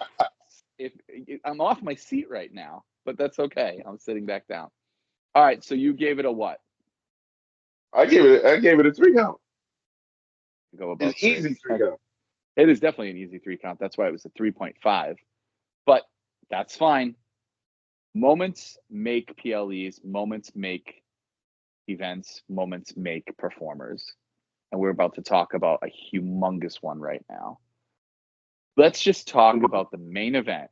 I'm off my seat right now, but that's okay. I'm sitting back down. All right, so you gave it a what? I gave it a 3 count. Go above an easy 3 count. It is definitely an easy 3 count. That's why it was a 3.5. But that's fine. Moments make PLEs. Moments make events. Moments make performers. And we're about to talk about a humongous one right now. Let's just talk about the main event.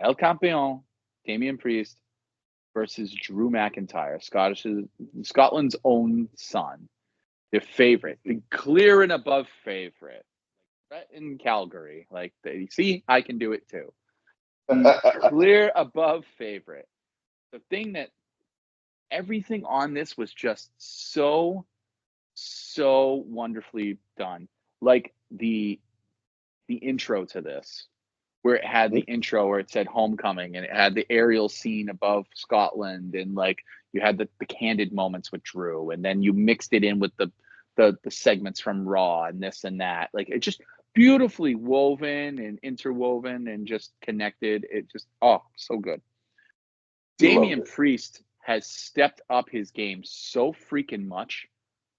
El Campeon, Damian Priest versus Drew McIntyre, Scotland's own son. Their favorite, the clear and above favorite. Brett in Calgary. Like, see, I can do it too. Clear above favorite. The thing that everything on this was just so wonderfully done. Like the intro to this, where it had the intro where it said homecoming, and it had the aerial scene above Scotland, and like you had the candid moments with Drew, and then you mixed it in with the segments from Raw and this and that. Like, it just beautifully woven and interwoven and just connected. It just, so good. Damian Priest has stepped up his game so freaking much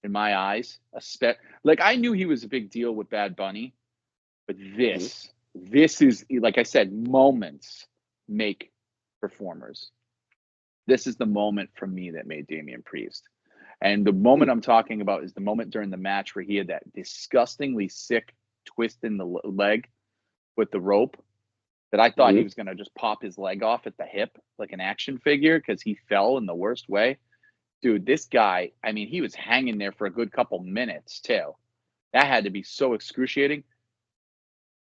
in my eyes. Like, I knew he was a big deal with Bad Bunny, but this is, like I said, moments make performers. This is the moment for me that made Damian Priest. And the moment I'm talking about is the moment during the match where he had that disgustingly sick twist in the leg with the rope. that I thought he was going to just pop his leg off at the hip like an action figure because he fell in the worst way. Dude, this guy, I mean, he was hanging there for a good couple minutes too. That had to be so excruciating.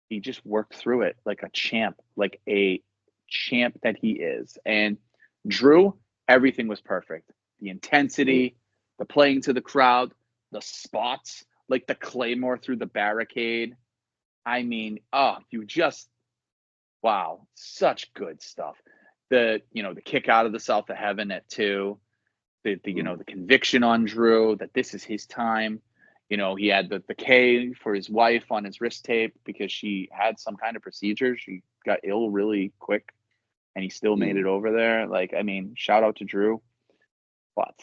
He just worked through it like a champ that he is. And Drew, everything was perfect. The intensity, the playing to the crowd, the spots, like the Claymore through the barricade. I mean, wow, such good stuff. The kick out of the South of Heaven at 2, the conviction on Drew that this is his time. He had the K for his wife on his wrist tape because she had some kind of procedure. She got ill really quick and he still made it over there. Like, I mean, shout out to Drew. But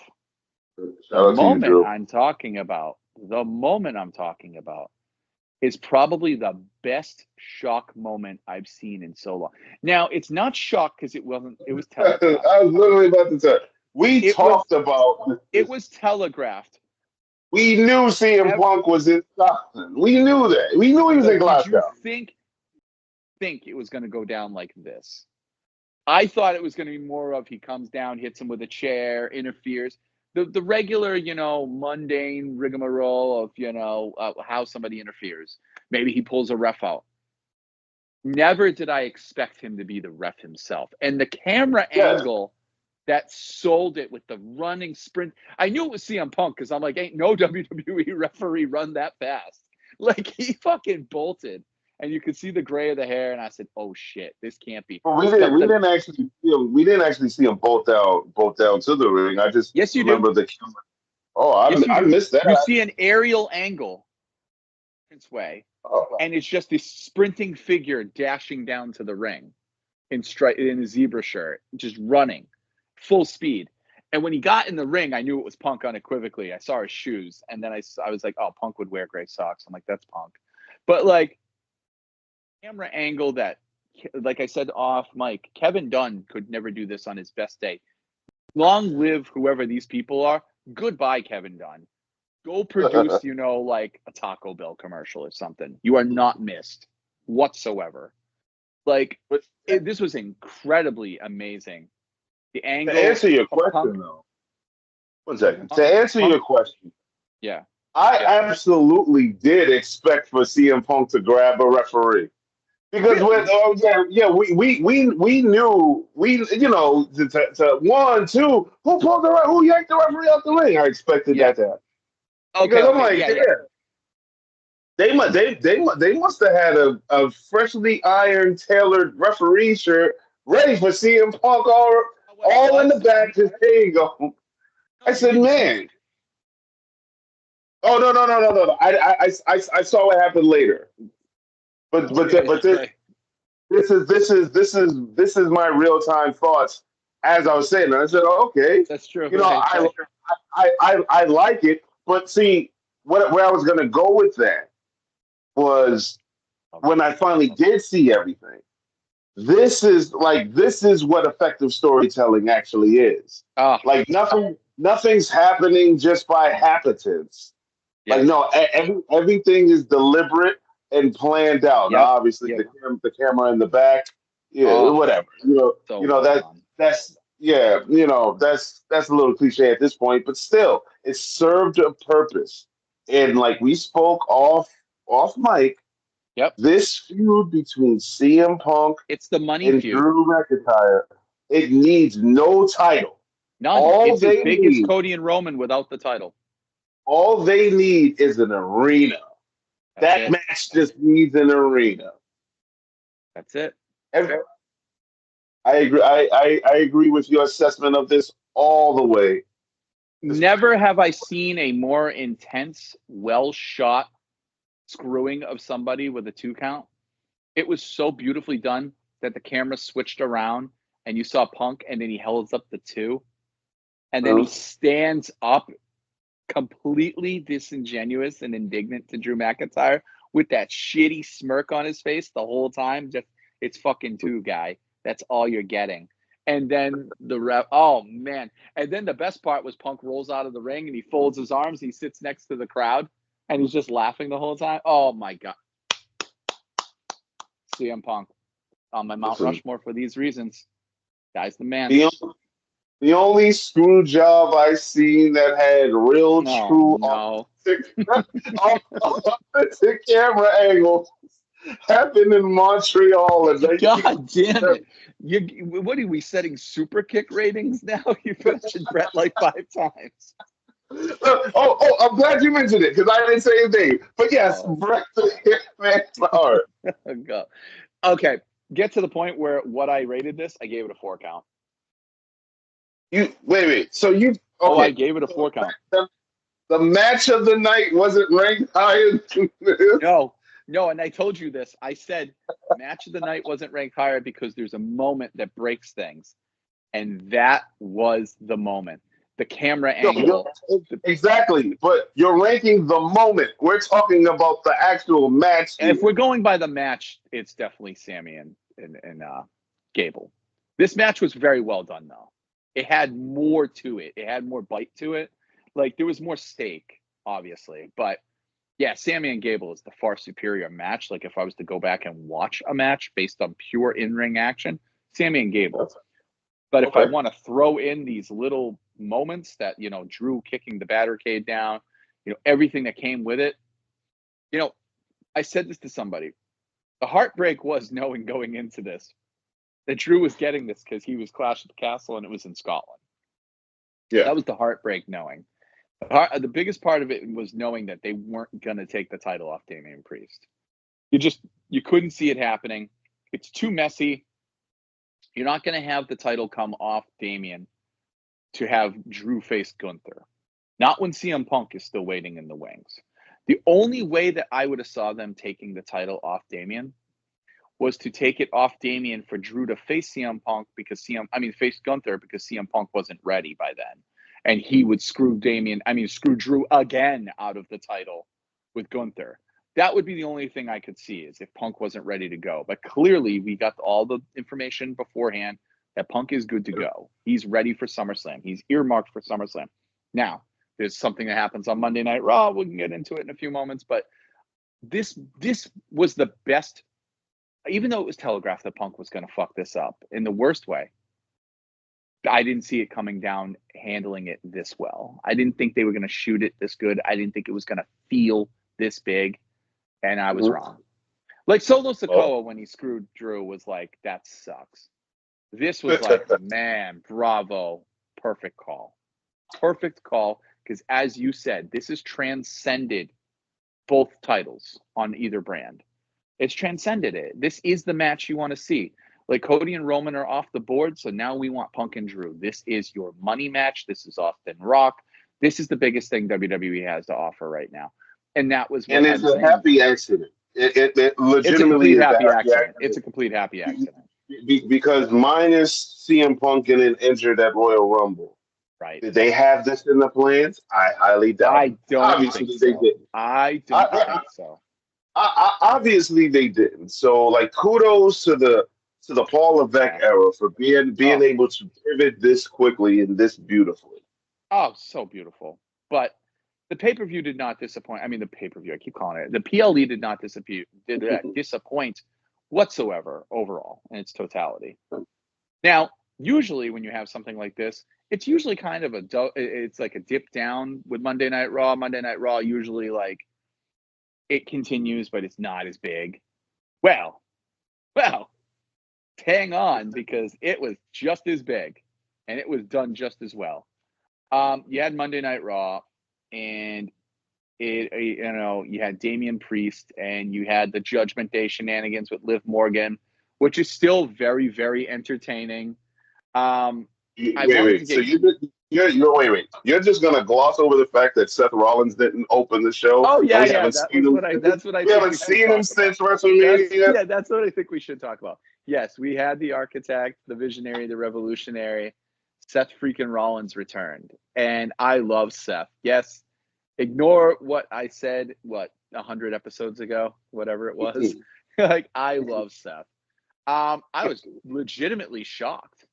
the moment I'm talking about is probably the best shock moment I've seen in so long. Now, it's not shock because it was telegraphed. I was literally about to say, it was telegraphed. We knew CM Punk was in Stockton. We knew that. We knew he was in Glasgow. Did you think it was going to go down like this? I thought it was going to be more of he comes down, hits him with a chair, interferes. The regular, mundane rigmarole of, how somebody interferes. Maybe he pulls a ref out. Never did I expect him to be the ref himself. And the camera angle that sold it with the running sprint. I knew it was CM Punk because I'm like, ain't no WWE referee run that fast. Like, he fucking bolted. And you could see the gray of the hair, and I said, "Oh shit, this can't be." Well, we didn't actually see him bolt down to the ring. I just remember the camera. Oh, I missed that. You see an aerial angle this way, and it's just this sprinting figure dashing down to the ring in a zebra shirt, just running full speed. And when he got in the ring, I knew it was Punk unequivocally. I saw his shoes, and then I was like, "Oh, Punk would wear gray socks." I'm like, "That's Punk," but like. Camera angle that, like I said off mic, Kevin Dunn could never do this on his best day. Long live whoever these people are. Goodbye, Kevin Dunn. Go produce, like a Taco Bell commercial or something. You are not missed whatsoever. Like, this was incredibly amazing. The angle. To answer your question, though. 1 second. To answer your question. Yeah. I absolutely did expect for CM Punk to grab a referee. Because we knew to 1, 2, who yanked the referee out the ring? I expected that to happen. Because I'm like, they must have had a freshly ironed, tailored referee shirt ready for CM Punk all in the back. Just there you go. I said, man. Oh no! I saw what happened later. But this is my real time thoughts as I was saying. I said, oh, okay, that's true. I like it, but see, where I was gonna go with that was when I finally did see everything. This is what effective storytelling actually is. Like nothing's happening just by happenstance. Yeah. Like no, everything is deliberate and planned out. Now, obviously, the camera in the back, whatever. That's a little cliche at this point, but still, it served a purpose. And like we spoke off mic, this feud between CM Punk, it's the money and feud. Drew McIntyre, it needs no title. None. It's as big as Cody and Roman without the title. All they need is an arena. That match just needs an arena. That's it. I agree. I agree with your assessment of this all the way. Never have I seen a more intense, well-shot screwing of somebody with a 2 count. It was so beautifully done that the camera switched around and you saw Punk and then he held up the 2. And then he stands up completely disingenuous and indignant to Drew McIntyre with that shitty smirk on his face the whole time. Just, it's fucking 2, guy. That's all you're getting. And then the ref, oh man. And then the best part was Punk rolls out of the ring and he folds his arms. He sits next to the crowd and he's just laughing the whole time. Oh my God. CM Punk. on my Mount Rushmore for these reasons. Guy's the man. The only screw job I seen that had real true authentic camera angle happened in Montreal. God damn it. What are we setting super kick ratings now? You've mentioned Brett like 5 times. I'm glad you mentioned it because I didn't say anything. But yes, Brett the Hitman Hart. Okay, get to the point where what I rated this, I gave it a 4 count. You wait. So you? Okay. Oh, I gave it a 4 count. The match of the night wasn't ranked higher than this. No, and I told you this. I said match of the night wasn't ranked higher because there's a moment that breaks things, and that was the moment. The camera angle. Exactly, but you're ranking the moment. We're talking about the actual match. If we're going by the match, it's definitely Sammy and Gable. This match was very well done, though. It had more to it. It had more bite to it. Like, there was more stake, obviously. But, yeah, Sammy and Gable is the far superior match. Like, if I was to go back and watch a match based on pure in-ring action, Sammy and Gable. But if I want to throw in these little moments that, Drew kicking the barricade down, everything that came with it, I said this to somebody. The heartbreak was knowing going into this that Drew was getting this because he was Clash at the Castle and it was in Scotland. Yeah. That was the heartbreak knowing. The biggest part of it was knowing that they weren't going to take the title off Damian Priest. You couldn't see it happening. It's too messy. You're not going to have the title come off Damian to have Drew face Gunther. Not when CM Punk is still waiting in the wings. The only way that I would have saw them taking the title off Damian was to take it off Damian for Drew to face CM Punk face Gunther because CM Punk wasn't ready by then. And he would screw Drew again out of the title with Gunther. That would be the only thing I could see is if Punk wasn't ready to go. But clearly we got all the information beforehand that Punk is good to go. He's ready for SummerSlam. He's earmarked for SummerSlam. Now, there's something that happens on Monday Night Raw. We can get into it in a few moments. But this was the best, even though it was telegraphed that Punk was going to fuck this up in the worst way. I didn't see it coming down, handling it this well. I didn't think they were going to shoot it this good. I didn't think it was going to feel this big. And I was wrong. Like Solo Sikoa when he screwed Drew was like, that sucks. This was like, man, bravo. Perfect call. Perfect call. Because as you said, this has transcended both titles on either brand. It's transcended it. This is the match you want to see. Like Cody and Roman are off the board, so now we want Punk and Drew. This is your money match. This is Austin Rock. This is the biggest thing WWE has to offer right now. And that was what and it's a happy accident. It legitimately is a happy accident. It's a complete happy accident. Because minus CM Punk getting injured at Royal Rumble. Right. Did they have this in the plans? I highly doubt. I don't Obviously think they so. didn't. I don't think so. Obviously they didn't. So like kudos to the Paul Levesque era for being able to pivot this quickly and this beautifully. Oh, so beautiful. But the pay-per-view did not disappoint. I mean, the pay-per-view, I keep calling it. The PLE did not disappoint whatsoever overall in its totality. Now, usually when you have something like this, it's usually kind of it's like a dip down with Monday Night Raw. Monday Night Raw usually like it continues, but it's not as big. Well, hang on because it was just as big and it was done just as well. You had Monday Night Raw and you had Damian Priest and you had the Judgment Day shenanigans with Liv Morgan, which is still very, very entertaining. Wait. So you're just gonna gloss over the fact that Seth Rollins didn't open the show? Oh yeah, That's what I we haven't seen him since WrestleMania. That's what I think we should talk about. Yes, we had the architect, the visionary, the revolutionary. Seth freaking Rollins returned, and I love Seth. Yes, ignore what I said. 100 episodes ago, whatever it was. Like I love Seth. I was legitimately shocked.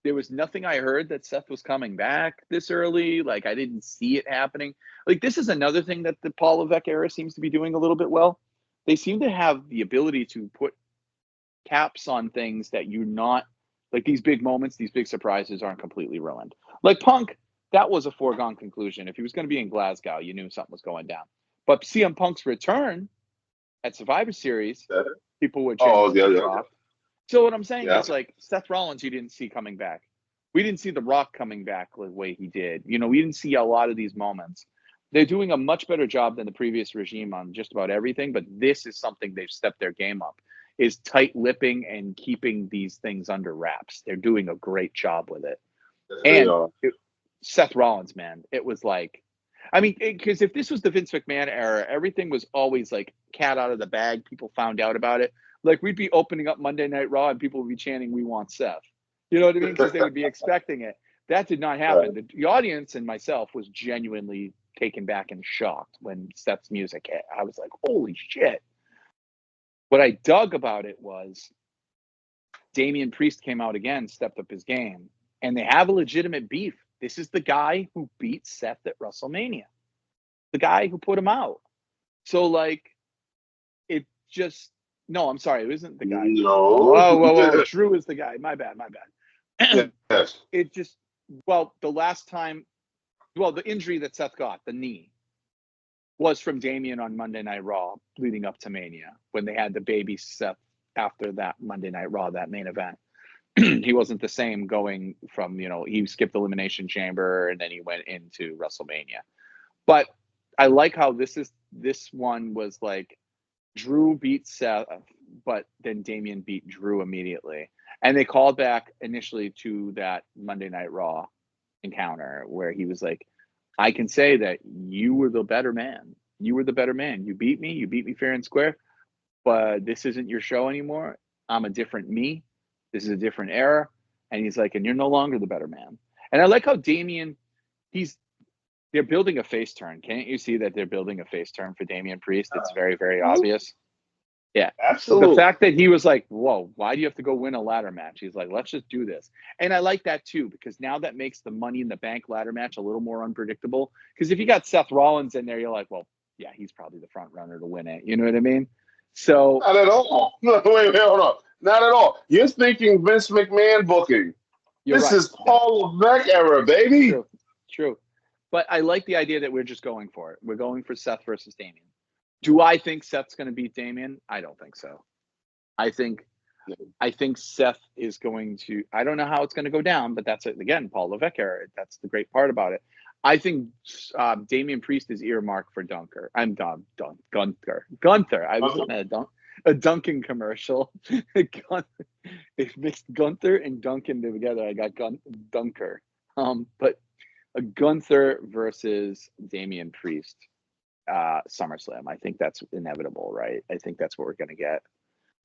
There was nothing I heard that Seth was coming back this early. Like, I didn't see it happening. Like, this is another thing that the Paul Levesque era seems to be doing a little bit well. They seem to have the ability to put caps on things that you're not like these big moments, these big surprises aren't completely ruined. Like Punk, that was a foregone conclusion. If he was going to be in Glasgow, you knew something was going down. But CM Punk's return at Survivor Series, people were genuinely shocked. So what I'm saying is, like, Seth Rollins, you didn't see coming back. We didn't see The Rock coming back the way he did. You know, we didn't see a lot of these moments. They're doing a much better job than the previous regime on just about everything, but this is something they've stepped their game up, is tight-lipping and keeping these things under wraps. They're doing a great job with it. And Seth Rollins, man, it was like, I mean, because if this was the Vince McMahon era, everything was always like cat out of the bag. People found out about it. Like we'd be opening up Monday Night Raw and people would be chanting, "We want Seth." You know what I mean? Because they would be expecting it. That did not happen. Right. The audience and myself was genuinely taken back and shocked when Seth's music hit. I was like, holy shit. What I dug about it was Damian Priest came out again, stepped up his game, and they have a legitimate beef. This is the guy who beat Seth at WrestleMania, the guy who put him out. So, like, it just, no, I'm sorry, it isn't the guy. No. Whoa. Drew is the guy. My bad. Yes. It just, well, the last time, the injury that Seth got, the knee, was from Damian on Monday Night Raw leading up to Mania when they had the baby Seth after that Monday Night Raw, that main event. He wasn't the same going from, he skipped Elimination Chamber and then he went into WrestleMania. But I like how this one was like Drew beat Seth, but then Damian beat Drew immediately. And they called back initially to that Monday Night Raw encounter where he was like, I can say that you were the better man. You were the better man. You beat me fair and square, but this isn't your show anymore. I'm a different me. This is a different era. And he's like, and you're no longer the better man. And I like how Damian, they're building a face turn. Can't you see that they're building a face turn for Damian Priest? It's very, very obvious. Yeah. Absolutely. The fact that he was like, whoa, why do you have to go win a ladder match? He's like, let's just do this. And I like that too, because now that makes the Money in the Bank ladder match a little more unpredictable. Because if you got Seth Rollins in there, you're like, well, yeah, he's probably the front runner to win it. You know what I mean? So not at all. No, wait, hold on. Not at all. You're thinking Vince McMahon booking. This right. is Paul Levesque era, baby. True. But I like the idea that we're just going for it. We're going for Seth versus Damian. Do I think Seth's going to beat Damian? I don't think so. I think Seth is going to. I don't know how it's going to go down, but that's it. Again, Paul Levesque era. That's the great part about it. I think Damian Priest is earmarked for Gunther. Gunther. I was looking at a Dunkin' commercial. They mixed Gunther and Dunkin' together. I got Dunker. But a Gunther versus Damian Priest SummerSlam. I think that's inevitable, right? I think that's what we're going to get.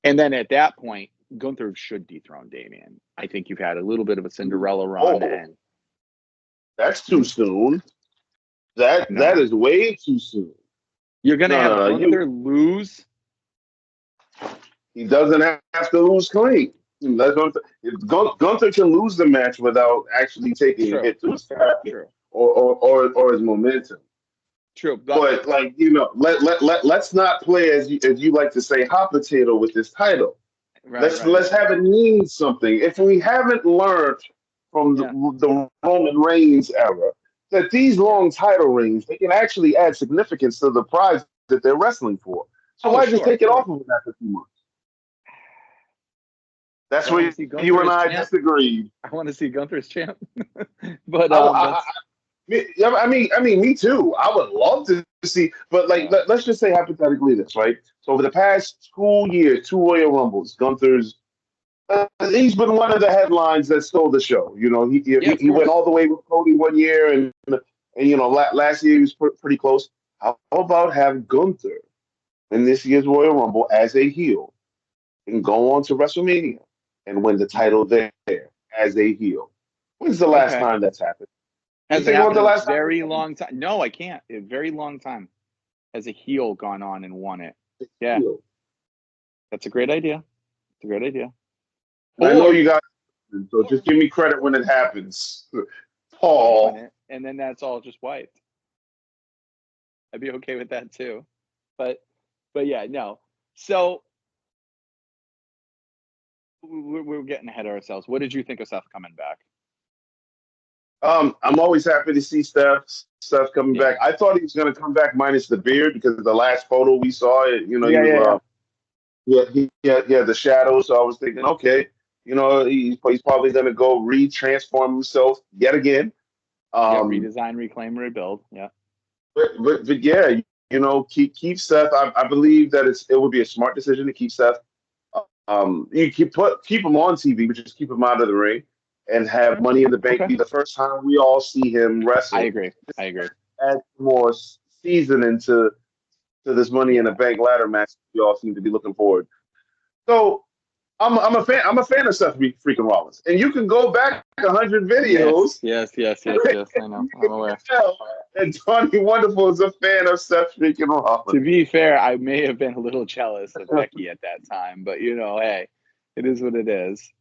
And then at that point, Gunther should dethrone Damian. I think you've had a little bit of a Cinderella run. And that's too soon. That is way too soon. You're going to have Gunther lose? He doesn't have to lose clean. Gunther can lose the match without actually taking a hit to his pocket or his momentum. True, but let's not play as you like to say hot potato with this title. Let's have it mean something. If we haven't learned from the Roman Reigns era that these long title reigns, they can actually add significance to the prize that they're wrestling for. So why just take it off of them after a few months? That's where you and I disagreed. I want to see Gunther's champ, but I mean, me too. I would love to see, but let's just say hypothetically this, right? So over the past 2 years, 2 Royal Rumbles, Gunther's he's been one of the headlines that stole the show. He went all the way with Cody 1 year, and last year he was pretty close. How about have Gunther in this year's Royal Rumble as a heel and go on to WrestleMania and win the title there as a heel? When's the last time that's happened? Has it happened in a very long time? No, I can't. A very long time. Has a heel gone on and won it? Yeah. That's a great idea. It's a great idea. I know you guys, so just give me credit when it happens. Paul. And then that's all just wiped. I'd be okay with that too. But yeah, no. So we're getting ahead of ourselves. What did you think of Seth coming back? I'm always happy to see Steph coming back. I thought he was going to come back minus the beard because of the last photo we saw. He had the shadow. So I was thinking, okay, he's probably going to go retransform himself yet again. Redesign, reclaim, rebuild. Yeah. But yeah, keep Seth. I believe that it would be a smart decision to keep Seth. You keep him on TV, but just keep him out of the ring, and have Money in the Bank be the first time we all see him wrestle. I agree. Add more seasoning to this Money in the Bank ladder match we all seem to be looking forward. So I'm a fan. I'm a fan of Seth freaking Rollins, and you can go back 100 videos. Yes. I know. I'm aware. And Tony Wonderful is a fan of Seth freaking Rollins. To be fair, I may have been a little jealous of Becky at that time, but hey, it is what it is.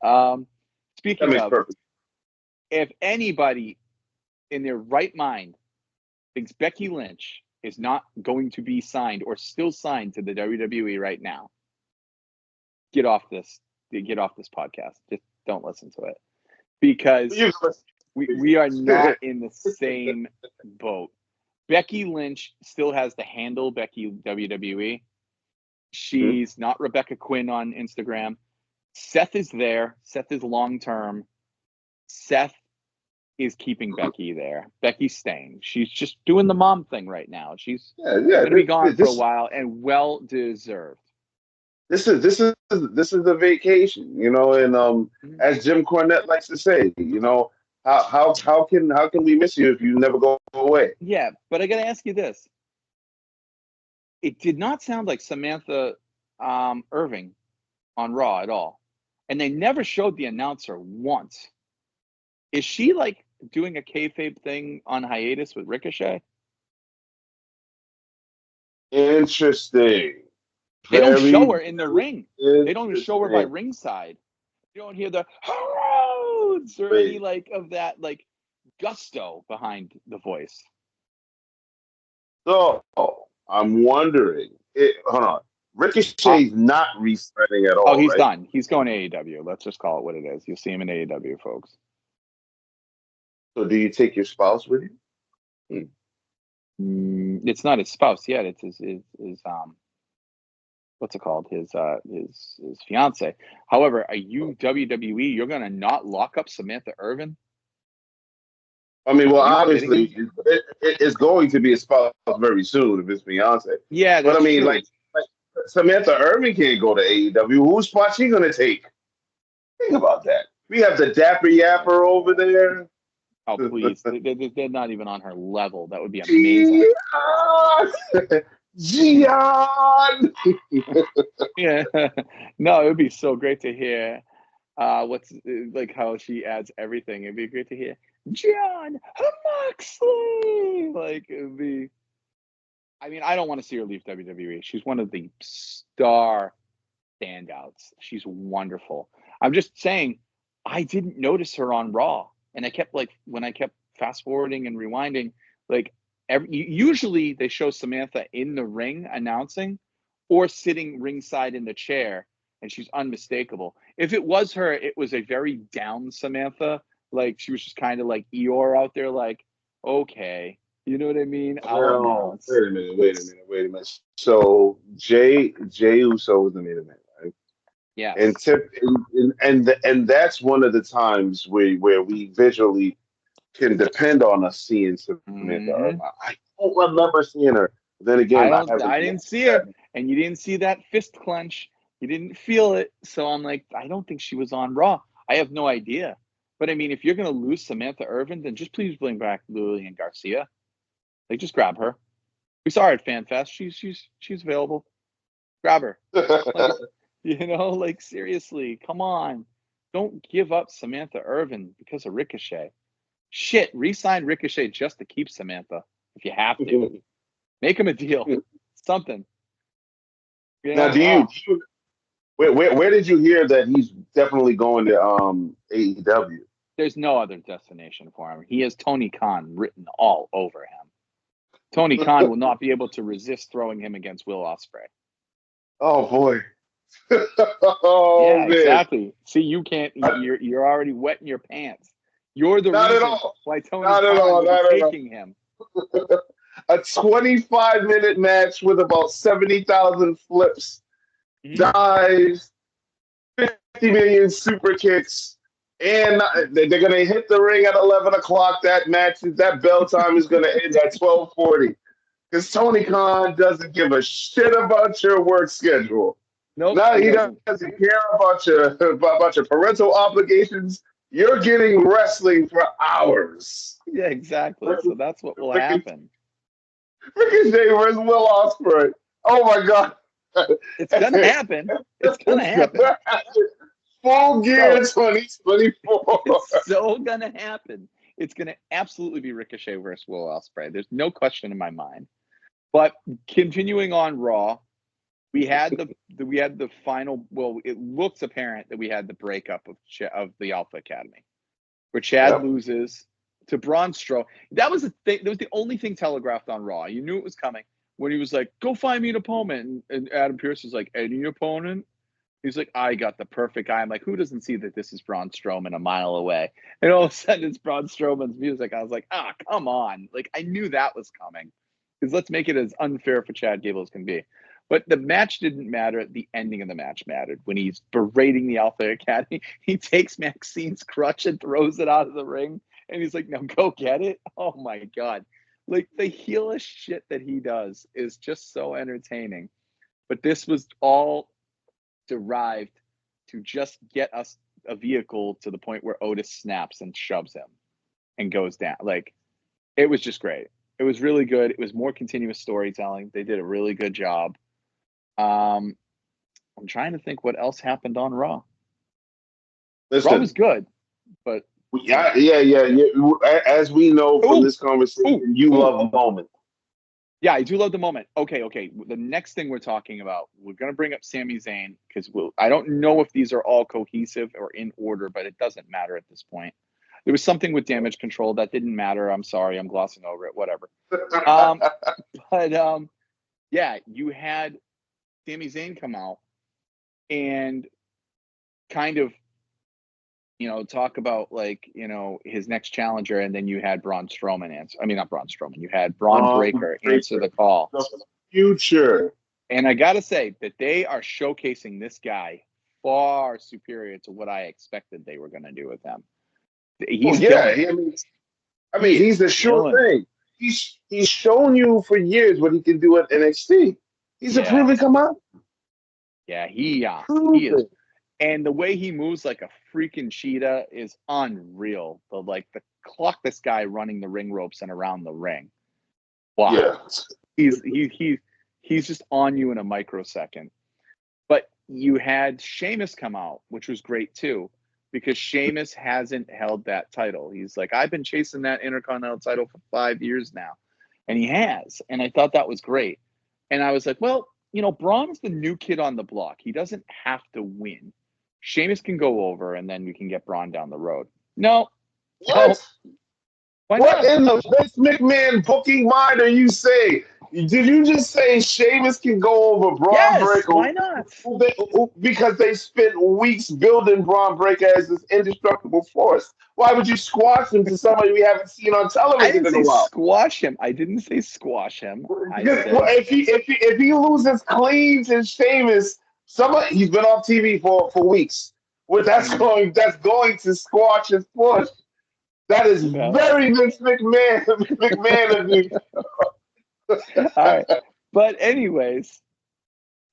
Speaking of, perfect. If anybody in their right mind thinks Becky Lynch is not going to be signed or still signed to the WWE right now, get off this podcast. Just don't listen to it, because we are not in the same boat. Becky Lynch still has the handle Becky WWE. She's not Rebecca Quinn on Instagram. Seth is there. Seth is long term. Seth is keeping Becky there. Becky's staying. She's just doing the mom thing right now. She's going to be gone for a while, and well deserved. This is a vacation, and as Jim Cornette likes to say, how can we miss you if you never go away? Yeah, but I got to ask you this. It did not sound like Samantha Irving on Raw at all. And they never showed the announcer once. Is she like doing a kayfabe thing on hiatus with Ricochet? Interesting. They don't show her in the ring. They don't even show her by ringside. You don't hear the "Rhodes" or any of that gusto behind the voice. So I'm wondering. Hold on. Ricochet's not re-signing at all. Oh, he's done. He's going to AEW. Let's just call it what it is. You'll see him in AEW, folks. So do you take your spouse with you? It's not his spouse yet. It's his what's it called? His fiance. However, are you WWE? You're gonna not lock up Samantha Irvin? I mean, well, obviously, it's going to be a spouse very soon if it's fiance. Yeah, that's but I mean, true. like Samantha Irvin can't go to AEW. Whose spot she gonna take? Think about that. We have the Dapper Yapper over there. Oh, please. They're not even on her level. That would be amazing. Gian! Yeah. No, it would be so great to hear what's how she adds everything. It'd be great to hear John Moxley. It would be. I mean, I don't want to see her leave WWE. She's one of the star standouts. She's wonderful. I'm just saying, I didn't notice her on Raw. And I kept when I kept fast forwarding and rewinding, usually they show Samantha in the ring announcing or sitting ringside in the chair, and she's unmistakable. If it was her, it was a very down Samantha. She was just kind of like Eeyore out there, okay, you know what I mean? No, wait a minute. So Jay Uso was the main event, right? Yeah. And that's one of the times where we visually can depend on us seeing Samantha. Mm-hmm. I don't remember seeing her. Then again, I didn't see her, and you didn't see that fist clench. You didn't feel it, so I'm like, I don't think she was on Raw. I have no idea. But I mean, if you're gonna lose Samantha Irvin, then just please bring back Lillian Garcia. Just grab her. We saw her at FanFest. She's available. Grab her. Seriously, come on. Don't give up Samantha Irvin because of Ricochet. Shit, re-sign Ricochet just to keep Samantha if you have to. Make him a deal. Something. Now, where did you hear that he's definitely going to AEW? There's no other destination for him. He has Tony Khan written all over him. Tony Khan will not be able to resist throwing him against Will Ospreay. Oh boy. Oh Yeah, man, exactly. See, you can't. You're already wetting your pants. You're the not at reason all. why Tony Not at Khan all. will be Not at all. taking him. A 25-minute match with about 70,000 flips, Mhm. dives, 50 million super kicks, and they're going to hit the ring at 11 o'clock. That bell time is going to end at 12:40 because Tony Khan doesn't give a shit about your work schedule. Nope, No, he he doesn't. doesn't care about your parental obligations. You're getting wrestling for hours. Yeah, exactly. So that's what will Ricochet happen. versus Will Ospreay. Oh my god. It's gonna happen. It's gonna It's happen. gonna happen. Full gear So 2024. it's so gonna happen. It's gonna absolutely be Ricochet versus Will Ospreay. There's no question in my mind. But continuing on Raw, we had the final. Well, it looks apparent that we had the breakup of the Alpha Academy, where Chad Yep. loses to Braun Strowman. That was the thing. That was the only thing telegraphed on Raw. You knew it was coming when he was like, "Go find me an opponent," and Adam Pearce was like, "Any opponent?" He's like, "I got the perfect guy." I'm like, who doesn't see that this is Braun Strowman a mile away? And all of a sudden, it's Braun Strowman's music. I was like, "Ah, come on!" Like I knew that was coming, because let's make it as unfair for Chad Gable as can be. But the match didn't matter. The ending of the match mattered. When he's berating the Alpha Academy, he takes Maxine's crutch and throws it out of the ring. And he's like, "No, go get it." Oh my God. Like the heelish shit that he does is just so entertaining. But this was all derived to just get us a vehicle to the point where Otis snaps and shoves him and goes down. Like it was just great. It was really good. It was more continuous storytelling. They did a really good job. I'm trying to think what else happened on Raw. Raw was Listen, good, but yeah. As we know from ooh, this conversation, you ooh. love the moment. Yeah, I do love the moment. Okay. The next thing we're talking about, we're going to bring up Sami Zayn because I don't know if these are all cohesive or in order, but it doesn't matter at this point. There was something with damage control that didn't matter. I'm sorry, I'm glossing over it. Whatever. But yeah, you had Sami Zayn come out and kind of talk about like his next challenger, and then you had Braun Strowman answer. I mean, not Braun Strowman. You had Braun Breaker answer the call. The future. And I got to say that they are showcasing this guy far superior to what I expected they were going to do with him. He's killing. He's the sure thing. He's shown you for years what he can do at NXT. He's a proven come out. Yeah, he is. And the way he moves like a freaking cheetah is unreal. The clock this guy running the ring ropes and around the ring. Wow. Yeah. He's just on you in a microsecond. But you had Sheamus come out, which was great too, because Sheamus hasn't held that title. He's like, I've been chasing that Intercontinental title for 5 years now. And he has. And I thought that was great. And I was like, well, Braun's the new kid on the block. He doesn't have to win. Sheamus can go over, and then we can get Braun down the road. No. What? Why what not? In the Vince McMahon booking mind are you saying? Did you just say Sheamus can go over Braun Breaker? Why not? Because they spent weeks building Braun Breaker as this indestructible force. Why would you squash him to somebody we haven't seen on television in a while? Squash him. I didn't say squash him. If he loses clean to Sheamus, he's been off TV for weeks. Well, that's going to squash his push. That is very Vince McMahon of you. All right. But anyways,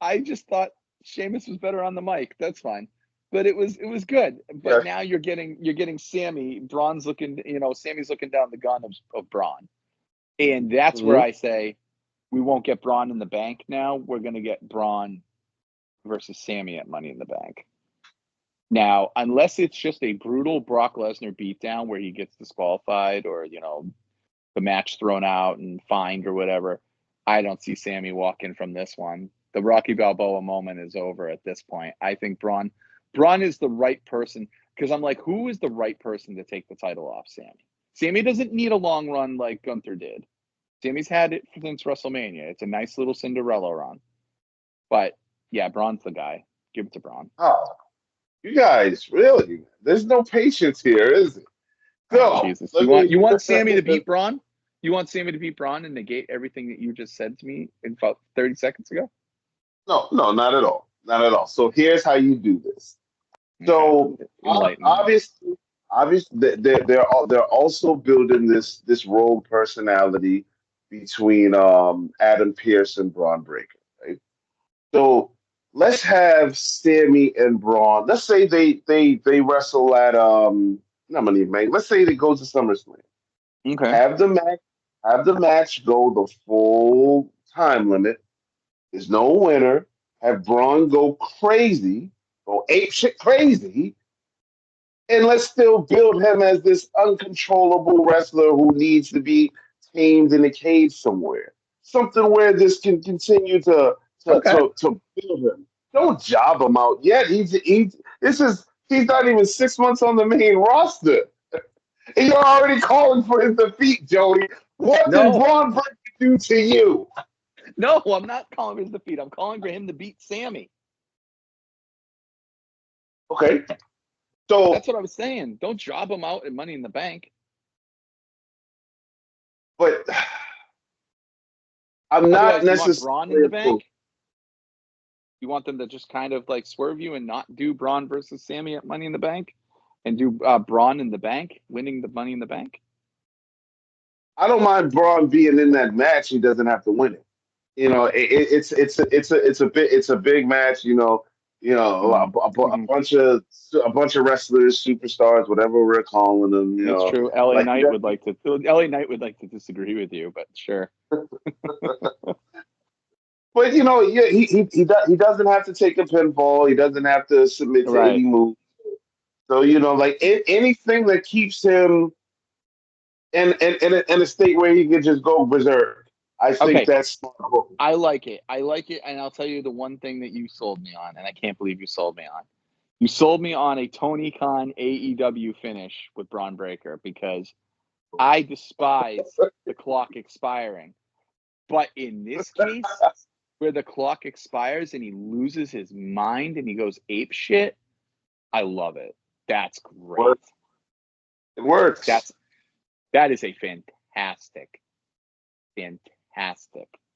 I just thought Sheamus was better on the mic. That's fine. But it was good. But now you're getting Sammy. Braun's looking, Sammy's looking down the gun of Braun. And that's where I say we won't get Braun in the bank now. We're gonna get Braun versus Sammy at Money in the Bank. Now, unless it's just a brutal Brock Lesnar beatdown where he gets disqualified or, the match thrown out and fined or whatever, I don't see Sammy walking from this one. The Rocky Balboa moment is over at this point. I think Braun is the right person, because I'm like, who is the right person to take the title off Sammy? Sammy doesn't need a long run like Gunther did. Sammy's had it since WrestleMania. It's a nice little Cinderella run. But, yeah, Braun's the guy. Give it to Braun. Oh, you guys, really? There's no patience here, is it? Oh, Jesus. You want Sammy to beat Braun? You want Sammy to beat Braun and negate everything that you just said to me in about 30 seconds ago? No, not at all. Not at all. So here's how you do this. So obviously, they're also building this rogue personality between Adam Pearce and Braun Breaker, right? So let's have Sammy and Braun. Let's say they wrestle at not Money in the Bank. Let's say they go to SummerSlam. Okay. Have the match go the full time limit. There's no winner. Have Braun go crazy, go ape shit crazy, and let's still build him as this uncontrollable wrestler who needs to be tamed in a cage somewhere. Something where this can continue to build him. Don't job him out yet. He's not even 6 months on the main roster. And you're already calling for his defeat, Joey. What did Braun Breaker do to you? No, I'm not calling for his defeat. I'm calling for him to beat Sammy. Okay. So that's what I was saying. Don't job him out at Money in the Bank. But I'm not necessarily. You want Braun in the bank? You want them to just kind of like swerve you and not do Braun versus Sammy at Money in the Bank, and do Braun in the bank, winning the Money in the Bank? I don't mind Braun being in that match. He doesn't have to win it. You know, it's a big match. A bunch of wrestlers, superstars, whatever we're calling them. That's true. LA Knight would like to disagree with you, but sure. But he doesn't have to take a pinfall. He doesn't have to submit to any moves. So anything that keeps him in a state where he can just go berserk. I think that's smart. I like it, and I'll tell you the one thing that you sold me on, and I can't believe you sold me on. You sold me on a Tony Khan AEW finish with Braun Breaker, because I despise the clock expiring. But in this case, where the clock expires and he loses his mind and he goes ape shit, I love it. That's great. It works. That is a fantastic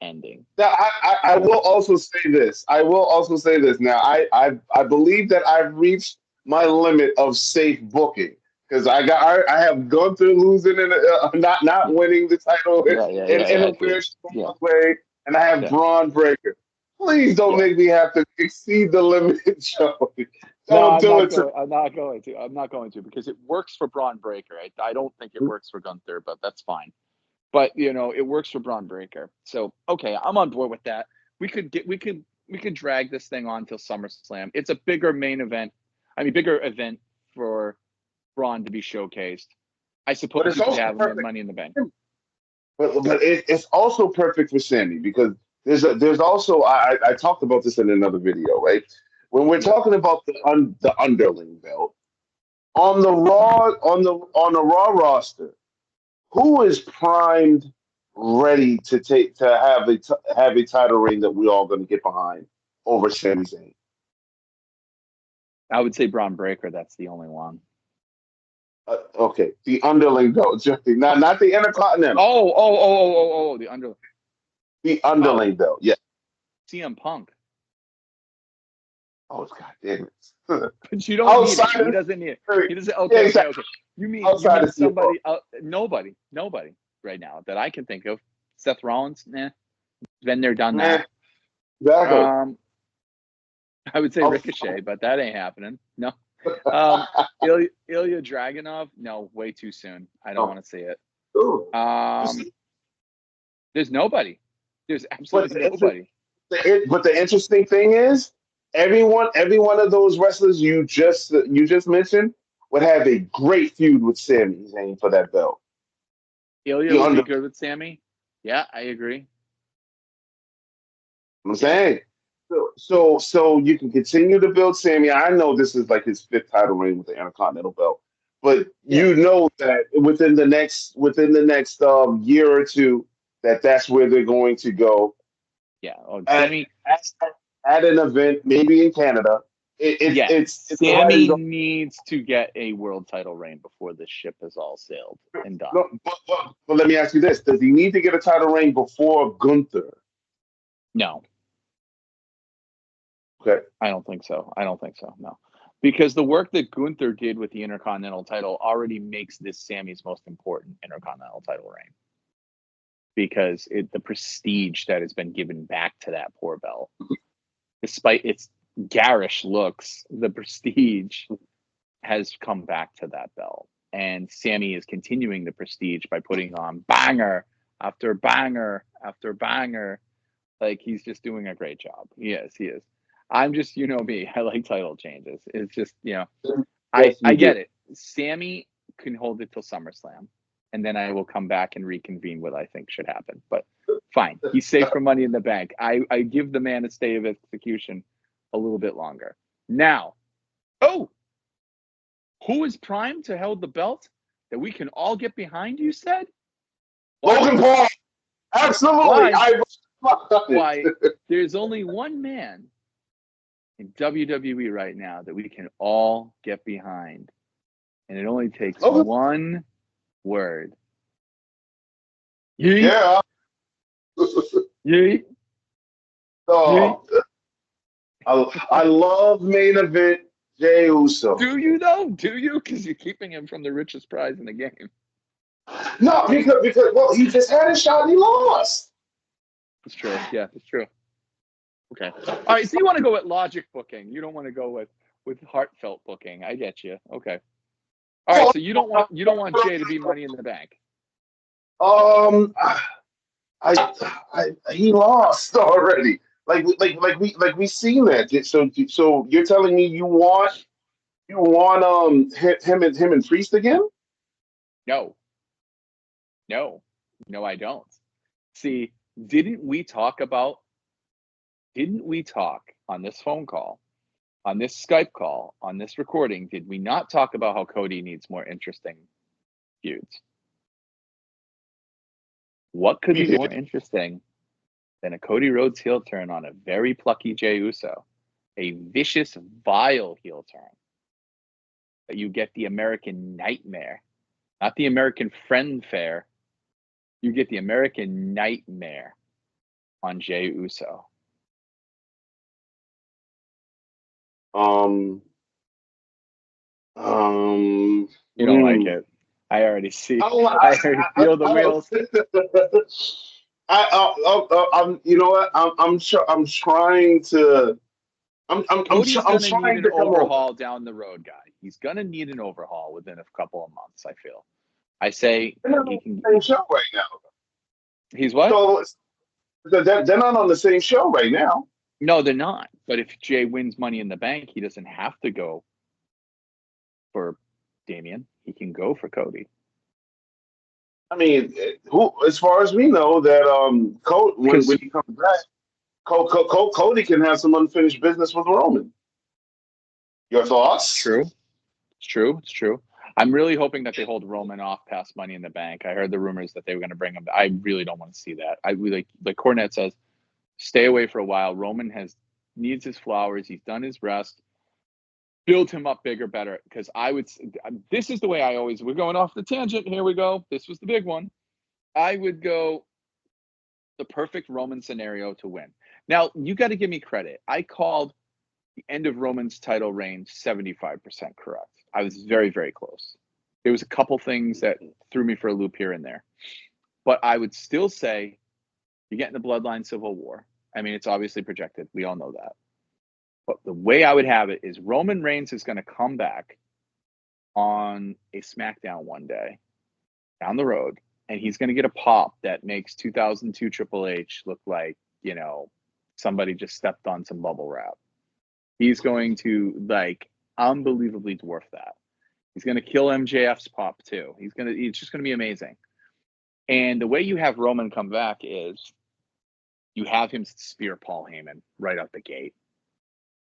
ending. Now, I will also say this. Now, I believe that I've reached my limit of safe booking, because I have gone through losing and not winning the title in a weird way, and I have Braun Breaker. Please don't make me have to exceed the limit, Joey. I'm not going to, because it works for Braun Breaker. I don't think it works for Gunther, but that's fine. But it works for Braun Breaker. So okay, I'm on board with that. We could drag this thing on till SummerSlam. It's a bigger bigger event for Braun to be showcased. I suppose you could have him at Money in the Bank. But it's also perfect for Sammy, because there's also I talked about this in another video, right? When we're talking about the underling belt on the Raw roster, who is primed, ready to have a title reign that we're all going to get behind over Sami Zayn? I would say Braun Breaker. That's the only one. Okay, the underling belt, not the Intercontinental. Oh, the underling. The underling belt, yeah. CM Punk. Oh, God damn it. But you don't need it. He doesn't need it. He doesn't. Okay, okay. You mean somebody? Nobody right now that I can think of. Seth Rollins, been there, done that. Exactly. I would say Ricochet, but that ain't happening. No. Ilya Dragunov, no, way too soon. I don't want to see it. There's nobody. There's absolutely nobody. But the interesting thing is, every one of those wrestlers you just mentioned would have a great feud with Sami Zayn for that belt. Ilya would be good with Sami. Yeah, I agree. I'm saying. So you can continue to build Sami. I know this is like his 5th title reign with the Intercontinental belt, but you know that within the next year or two, that's where they're going to go. Yeah. Sami at an event, maybe in Canada, it's Sammy needs to get a world title reign before this ship is all sailed and done. No, but let me ask you this: does he need to get a title reign before Gunther? No. Okay. I don't think so. No. Because the work that Gunther did with the Intercontinental title already makes this Sammy's most important Intercontinental title reign. Because the prestige that has been given back to that poor belt, despite its garish looks, the prestige has come back to that belt. And Sammy is continuing the prestige by putting on banger after banger after banger. Like, he's just doing a great job. Yes, he is. I'm just, you know me, I like title changes. It's just, I get it. Sammy can hold it till SummerSlam, and then I will come back and reconvene what I think should happen. But fine, he's safe for Money in the Bank. I give the man a stay of execution a little bit longer. Now, who is primed to hold the belt that we can all get behind, you said? Logan Paul. Absolutely. Why? There's only one man in WWE right now that we can all get behind. And it only takes one word. Yeet. Yeah. Yeet. Oh, I love main event Jey Uso. Do you though? Do you? Because you're keeping him from the richest prize in the game. No, because he just had a shot and he lost. It's true. Yeah, it's true. Okay. All right. So you want to go with logic booking. You don't want to go with heartfelt booking. I get you. Okay. All right. So you don't want Jay to be Money in the Bank. He lost already. Like we seen that. So you're telling me you want him and Priest again? No, I don't. See, didn't we talk on this phone call, on this Skype call, on this recording, did we not talk about how Cody needs more interesting feuds? What could be more interesting than a Cody Rhodes heel turn on a very plucky Jey Uso, a vicious, vile heel turn? That you get the American Nightmare, not the American Friend Fair. You get the American Nightmare on Jey Uso. You don't like it. I already see. I already feel the wheels. You know what? I'm trying to. Cody's gonna need an overhaul down the road, guy. He's gonna need an overhaul within a couple of months. I feel. I say they're not on the same show right now. He's what? So they're not on the same show right now. No, they're not. But if Jay wins Money in the Bank, he doesn't have to go for Damian. He can go for Cody. I mean, as far as we know, that when he comes back, Cody can have some unfinished business with Roman. Your thoughts? It's true. I'm really hoping that they hold Roman off past Money in the Bank. I heard the rumors that they were going to bring him. I really don't want to see that. Like Cornette says, stay away for a while. Roman needs his flowers. He's done his rest. Build him up bigger, better. Because this is the way we're going off the tangent. Here we go. This was the big one. I would go the perfect Roman scenario to win. Now, you got to give me credit. I called the end of Roman's title reign 75% correct. I was very, very close. There was a couple things that threw me for a loop here and there. But I would still say you're getting the Bloodline Civil War. I mean, it's obviously projected. We all know that. But the way I would have it is Roman Reigns is going to come back on a SmackDown one day down the road, and he's going to get a pop that makes 2002 Triple H look like, somebody just stepped on some bubble wrap. He's going to, unbelievably dwarf that. He's going to kill MJF's pop, too. It's just going to be amazing. And the way you have Roman come back is you have him spear Paul Heyman right out the gate.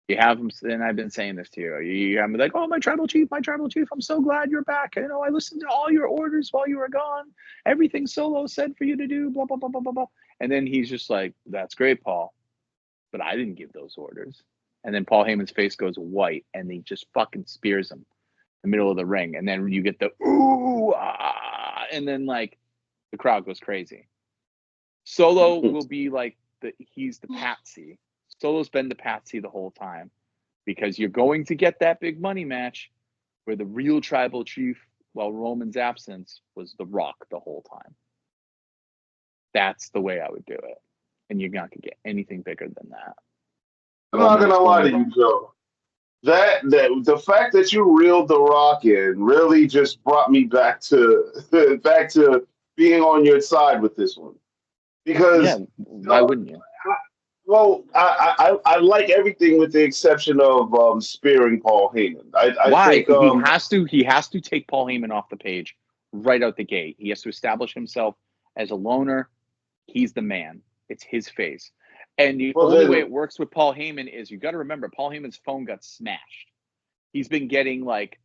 You have him, and I've been saying this to you. You have him like, "Oh, my tribal chief, I'm so glad you're back. I listened to all your orders while you were gone. Everything Solo said for you to do, blah, blah, blah, blah, blah, blah." And then he's just like, "That's great, Paul, but I didn't give those orders. And then Paul Heyman's face goes white, and he just fucking spears him in the middle of the ring. And then you get the ooh, ah, and then like the crowd goes crazy. Solo will be like he's the patsy. Solo's been the patsy the whole time, because you're going to get that big money match where the real tribal chief, while Roman's absence, was The Rock the whole time. That's the way I would do it. And you're not going to get anything bigger than that. I'm not going to lie to you, Joe. That the fact that you reeled The Rock in really just brought me back to being on your side with this one. Because why wouldn't you? I like everything with the exception of spearing Paul Heyman. Why? Think, he has to take Paul Heyman off the page right out the gate. He has to establish himself as a loner. He's the man. It's his face. And the only way it works with Paul Heyman is, you got to remember, Paul Heyman's phone got smashed. He's been getting like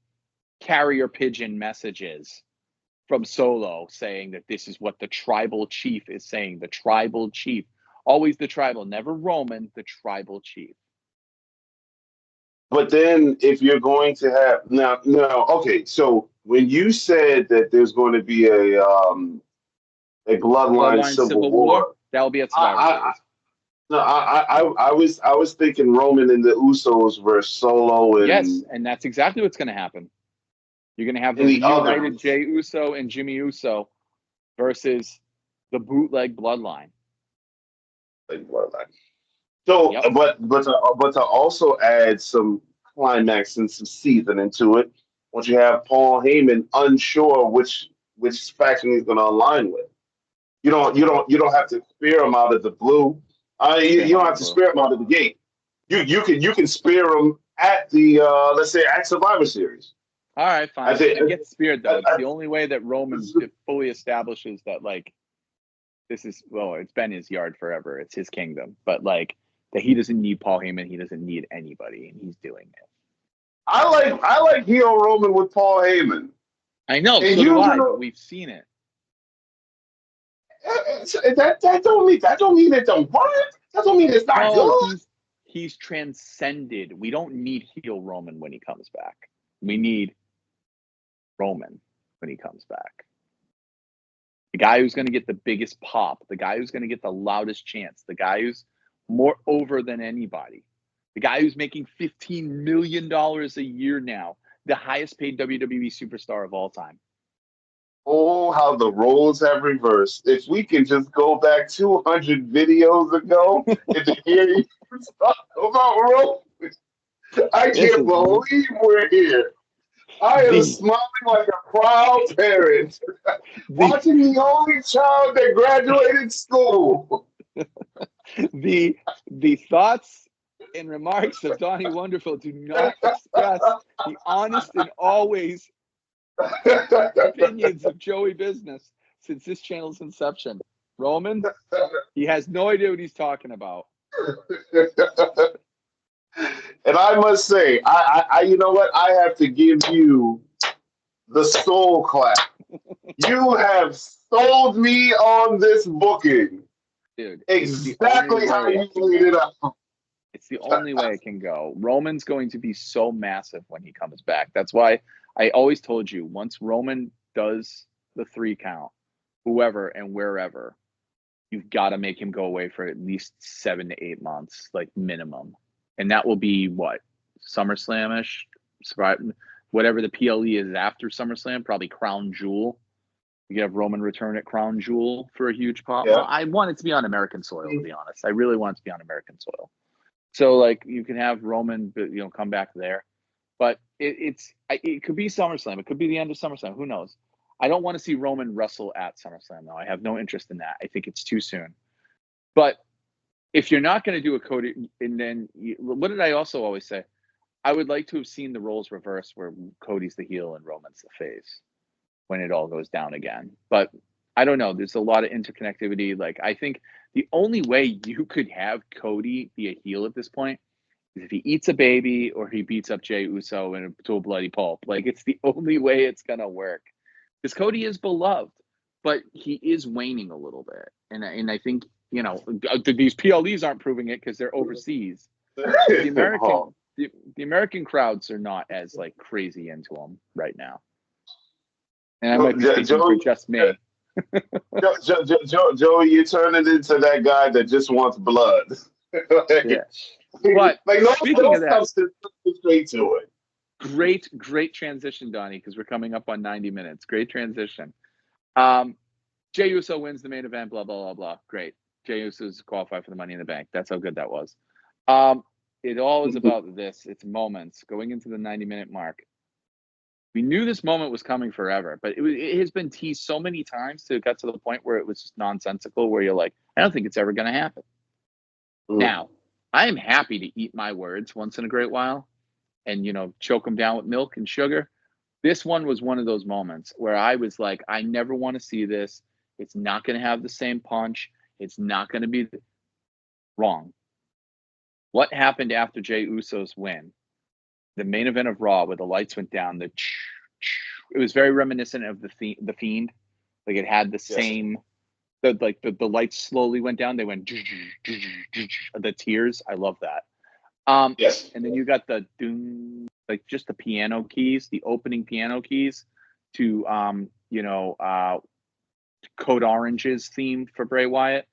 carrier pigeon messages from Solo saying that this is what the tribal chief is saying. The tribal chief. Always the tribal, never Roman, the tribal chief. But then if you're going to have okay, so when you said that there's going to be a bloodline civil war, that will be at Survivor Series. I was thinking Roman and the Usos versus Solo and yes, and that's exactly what's going to happen. You're going to have the reunited Jey Uso and Jimmy Uso versus the bootleg bloodline. So, but to also add some climax and some seasoning to it, once you have Paul Heyman unsure which faction he's going to align with, you don't have to spear him out of the blue. You don't have to spear him out of the gate. You can spear him at the let's say at Survivor Series. All right, fine. He gets speared though. It's the only way that Roman fully establishes that like. This is, well, it's been his yard forever. It's his kingdom. But like that he doesn't need Paul Heyman, he doesn't need anybody, and he's doing it. I like heel Roman with Paul Heyman. I know, so do I, but we've seen it. That don't mean it don't work. That don't mean it's not good. He's transcended. We don't need heel Roman when he comes back. We need Roman when he comes back. The guy who's going to get the biggest pop, the guy who's going to get the loudest chants, the guy who's more over than anybody, the guy who's making $15 million a year now, the highest paid WWE superstar of all time. Oh, how the roles have reversed. If we can just go back 200 videos ago and to hear you talk about Roman, I can't believe we're here. I am smiling like a proud parent, watching the only child that graduated school. The thoughts and remarks of Donnie Wonderful do not express the honest and always opinions of Joey Business since this channel's inception. Roman, he has no idea what he's talking about. And I must say, I you know what? I have to give you the soul clap. You have sold me on this booking. Dude, exactly how you laid it out. It's the only way it can go. Roman's going to be so massive when he comes back. That's why I always told you, once Roman does the 3 count, whoever and wherever, you've got to make him go away for at least 7 to 8 months, like minimum. And that will be what? SummerSlam-ish? Whatever the PLE is after SummerSlam, probably Crown Jewel. You could have Roman return at Crown Jewel for a huge pop. Yeah. Well, I want it to be on American soil, to be honest. I really want it to be on American soil. So, like, you can have Roman, come back there. But it could be SummerSlam. It could be the end of SummerSlam. Who knows? I don't want to see Roman wrestle at SummerSlam, though. I have no interest in that. I think it's too soon. But if you're not going to do a Cody, and then what did I also always say? I would like to have seen the roles reversed where Cody's the heel and Roman's the face when it all goes down again. But I don't know. There's a lot of interconnectivity. Like, I think the only way you could have Cody be a heel at this point is if he eats a baby or he beats up Jey Uso to a bloody pulp. Like, it's the only way it's going to work. Because Cody is beloved, but he is waning a little bit. And I think, these PLEs aren't proving it because they're overseas. the American the American crowds are not as like crazy into him right now, and I might be speaking for just me. Joey, you're turning into that guy that just wants blood. Yeah. But speaking of that, straight to it. Great transition, Donnie, because we're coming up on 90 minutes. Great transition. Jey Uso wins the main event, blah, blah, blah, blah. Great. Jey Uso's qualified for the Money in the Bank. That's how good that was. It all is about this. It's moments going into the 90-minute mark. We knew this moment was coming forever, but it has been teased so many times to get to the point where it was just nonsensical, where you're like, I don't think it's ever going to happen. Now, I am happy to eat my words once in a great while and, choke them down with milk and sugar. This one was one of those moments where I was like, I never want to see this. It's not going to have the same punch. It's not going to be wrong. What happened after Jey Uso's win? The main event of Raw, where the lights went down, it was very reminiscent of the Fiend. Like it had the same, the lights slowly went down. They went the tears. I love that. Yes. And then you got the doom, like just the piano keys, the opening piano keys to Code Orange's theme for Bray Wyatt.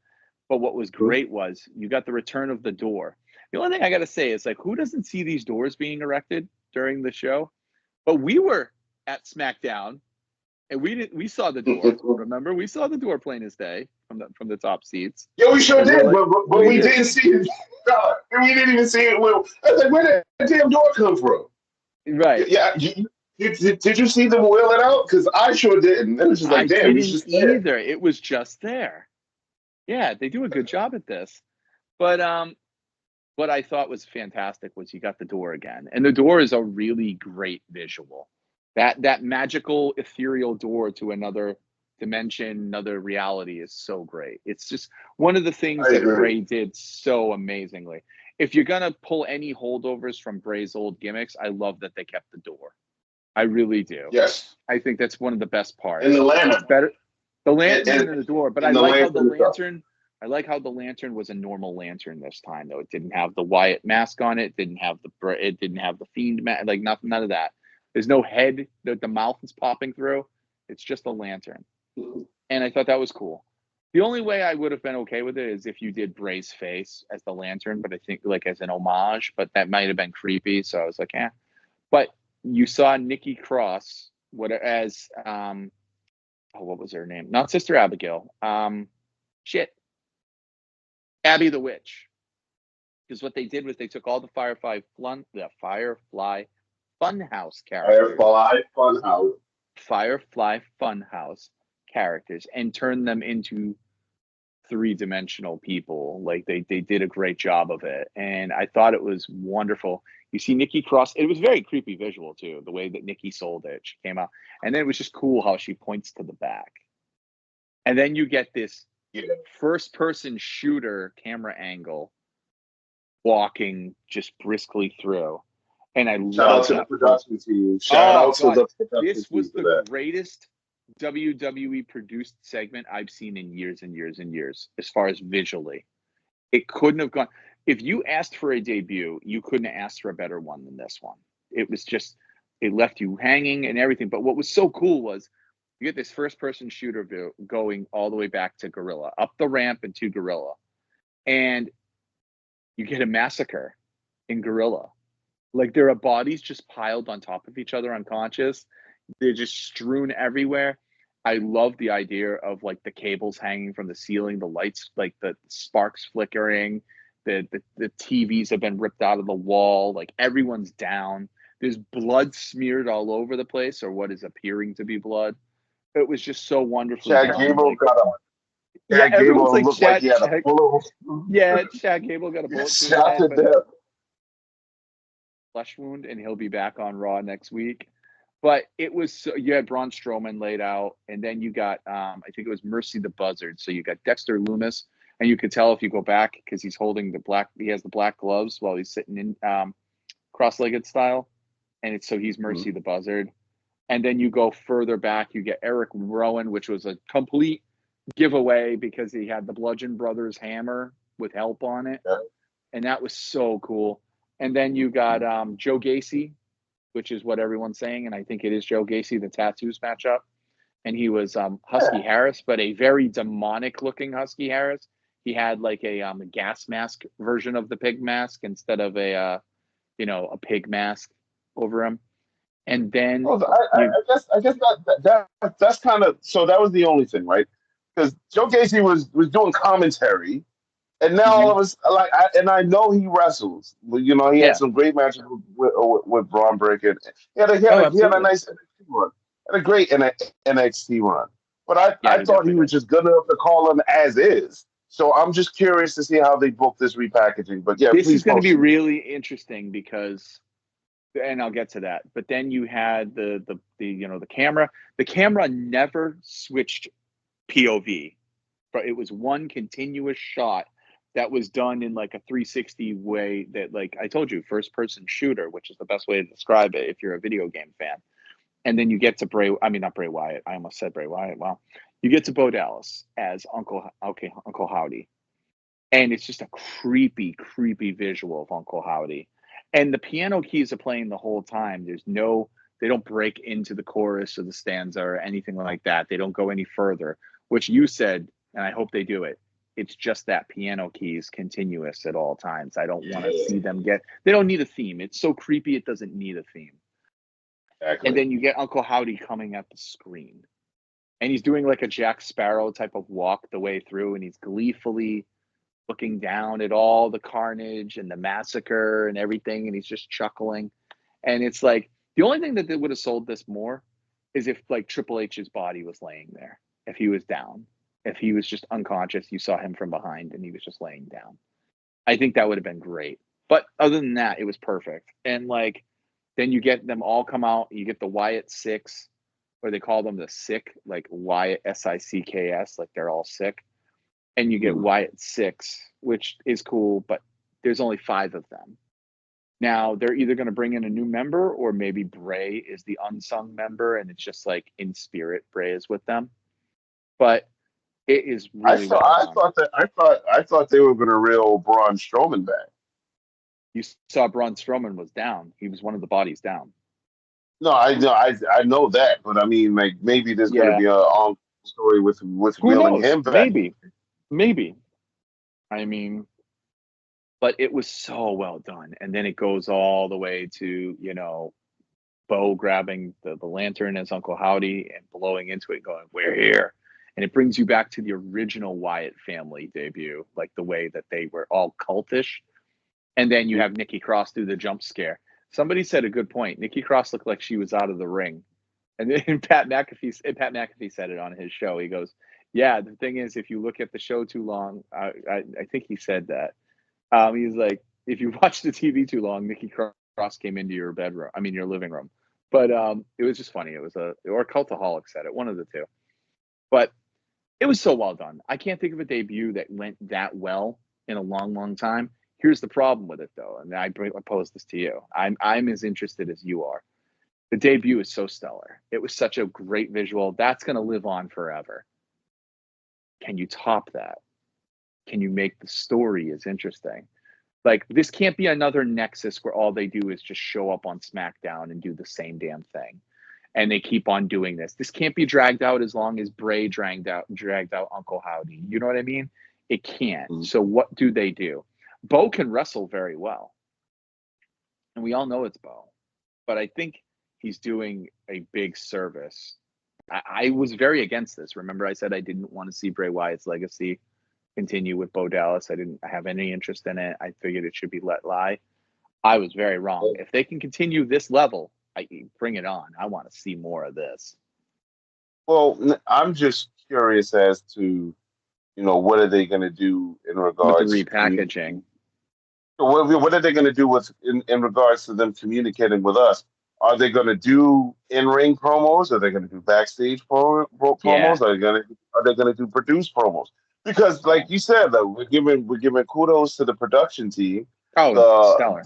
But what was great was you got the return of the door. The only thing I got to say is, like, who doesn't see these doors being erected during the show? But we were at SmackDown, and we saw the door. Remember, we saw the door plain as day from the top seats. Yeah, we sure did, but we didn't see it. We didn't even see it. Well, I was like, where did that damn door come from? Right. Yeah. Did you see them wheel it out? Because I sure didn't. It was just like, damn, it's just either. There. It was just there. Yeah, they do a good job at this. But what I thought was fantastic was you got the door again. And the door is a really great visual. That magical, ethereal door to another dimension, another reality is so great. It's just one of the things that Bray did so amazingly. If you're going to pull any holdovers from Bray's old gimmicks, I love that they kept the door. I really do. Yes. I think that's one of the best parts. And the lantern. Better, the lantern and the door. But I like how the lantern... I like how the lantern was a normal lantern this time, though. It didn't have the Wyatt mask on it. It didn't have the Fiend mask, like nothing, none of that. There's no head that the mouth is popping through. It's just a lantern. And I thought that was cool. The only way I would have been okay with it is if you did Bray's face as the lantern, but I think like as an homage, but that might have been creepy. So I was like, eh. But you saw Nikki Cross, what was her name? Not Sister Abigail. Abby the Witch. Because what they did was they took all the Firefly Funhouse characters. Firefly Funhouse characters and turned them into three-dimensional people. Like they did a great job of it. And I thought it was wonderful. You see Nikki Cross. It was very creepy visual too, the way that Nikki sold it. She came out. And then it was just cool how she points to the back. And then you get this first-person shooter camera angle walking just briskly through. And I shout out to the production team. This was the greatest WWE produced segment I've seen in years and years and years, as far as visually. It couldn't have gone. If you asked for a debut, you couldn't have asked for a better one than this one. It was just, it left you hanging and everything. But what was so cool was you get this first-person shooter view going all the way back to Gorilla, up the ramp and to Gorilla. And you get a massacre in Gorilla. Like there are bodies just piled on top of each other unconscious. They're just strewn everywhere. I love the idea of like the cables hanging from the ceiling, the lights, like the sparks flickering, the TVs have been ripped out of the wall, like everyone's down. There's blood smeared all over the place, or what is appearing to be blood. It was just so wonderful. Chad Gable got a Chad Gable looked like he had a bullet. Yeah, Chad Gable got a bullet to his head, flesh wound, and he'll be back on Raw next week. But it was you had Braun Strowman laid out, and then you got I think it was Mercy the Buzzard. So you got Dexter Lumis, and you could tell if you go back because he's holding he has the black gloves while he's sitting in cross-legged style, and he's Mercy the Buzzard. And then you go further back, you get Eric Rowan, which was a complete giveaway because he had the Bludgeon Brothers hammer with help on it. and that was so cool. And then you got Joe Gacy, which is what everyone's saying, and I think it is Joe Gacy, the tattoos matchup. And he was Husky Harris, but a very demonic looking Husky Harris. He had like a gas mask version of the pig mask instead of a pig mask over him. And then I guess that's kind of, so that was the only thing, right? Because Joe Gacy was doing commentary, and now all of us I know he wrestles. You know, he had some great matches with Braun Breaker. He had a nice NXT run, had a great NXT run. But I thought he was just good enough to call him as is. So I'm just curious to see how they book this repackaging. But yeah, this is going to be really interesting because, and I'll get to that. But then you had the camera. The camera never switched POV, but it was one continuous shot that was done in like a 360 way that, like I told you, first person shooter, which is the best way to describe it if you're a video game fan. And then you get to not Bray Wyatt. I almost said Bray Wyatt. Well, you get to Bo Dallas as Uncle Howdy. And it's just a creepy, creepy visual of Uncle Howdy. And the piano keys are playing the whole time. They don't break into the chorus or the stanza or anything like that. They don't go any further, which you said, and I hope they do it. It's just that piano keys continuous at all times. I don't want to see them they don't need a theme. It's so creepy. It doesn't need a theme. Exactly. And then you get Uncle Howdy coming at the screen, and he's doing like a Jack Sparrow type of walk the way through, and he's gleefully looking down at all the carnage and the massacre and everything, and he's just chuckling. And it's like, the only thing that they would have sold this more is if like Triple H's body was laying there, if he was down, if he was just unconscious, you saw him from behind and he was just laying down. I think that would have been great. But other than that, it was perfect. And like, then you get them all come out. You get the Wyatt 6, or they call them the Sick, like Wyatt SICKS, like they're all sick. And you get Wyatt 6, which is cool, but there's only 5 of them. Now, they're either going to bring in a new member, or maybe Bray is the unsung member, and it's just like in spirit, Bray is with them. But it is really I thought they were going to reel Braun Strowman back. You saw Braun Strowman was down. He was one of the bodies down. No, I know that, but I mean, like maybe there's going to be a story with reeling him back. Maybe. I mean, but it was so well done, and then it goes all the way to Bo grabbing the lantern as Uncle Howdy and blowing into it, going, "We're here," and it brings you back to the original Wyatt family debut, like the way that they were all cultish. And then you have Nikki Cross do the jump scare. Somebody said a good point. Nikki Cross looked like she was out of the ring. And then Pat McAfee said it on his show. He goes, "Yeah, the thing is, if you look at the show too long," I think he said that. He's like, "If you watch the TV too long, Nikki Cross came into your living room." But it was just funny. It was or Cultaholic said it, one of the two. But it was so well done. I can't think of a debut that went that well in a long, long time. Here's the problem with it, though, and I pose this to you. I'm as interested as you are. The debut is so stellar. It was such a great visual. That's going to live on forever. Can you top that? Can you make the story as interesting? Like, this can't be another Nexus where all they do is just show up on SmackDown and do the same damn thing. And they keep on doing this. This can't be dragged out as long as Bray dragged out Uncle Howdy. You know what I mean? It can't. Mm-hmm. So what do they do? Bo can wrestle very well. And we all know it's Bo. But I think he's doing a big service. I was very against this. Remember, I said I didn't want to see Bray Wyatt's legacy continue with Bo Dallas. I didn't have any interest in it. I figured it should be let lie. I was very wrong. If they can continue this level, bring it on. I want to see more of this. Well, I'm just curious as to, what are they going to do in regards with the repackaging? What are they going to do in regards to them communicating with us? Are they going to do in-ring promos? Are they going to do backstage promos? Yeah. Are they going to do produced promos? Because, like you said, we're giving kudos to the production team. Oh, stellar.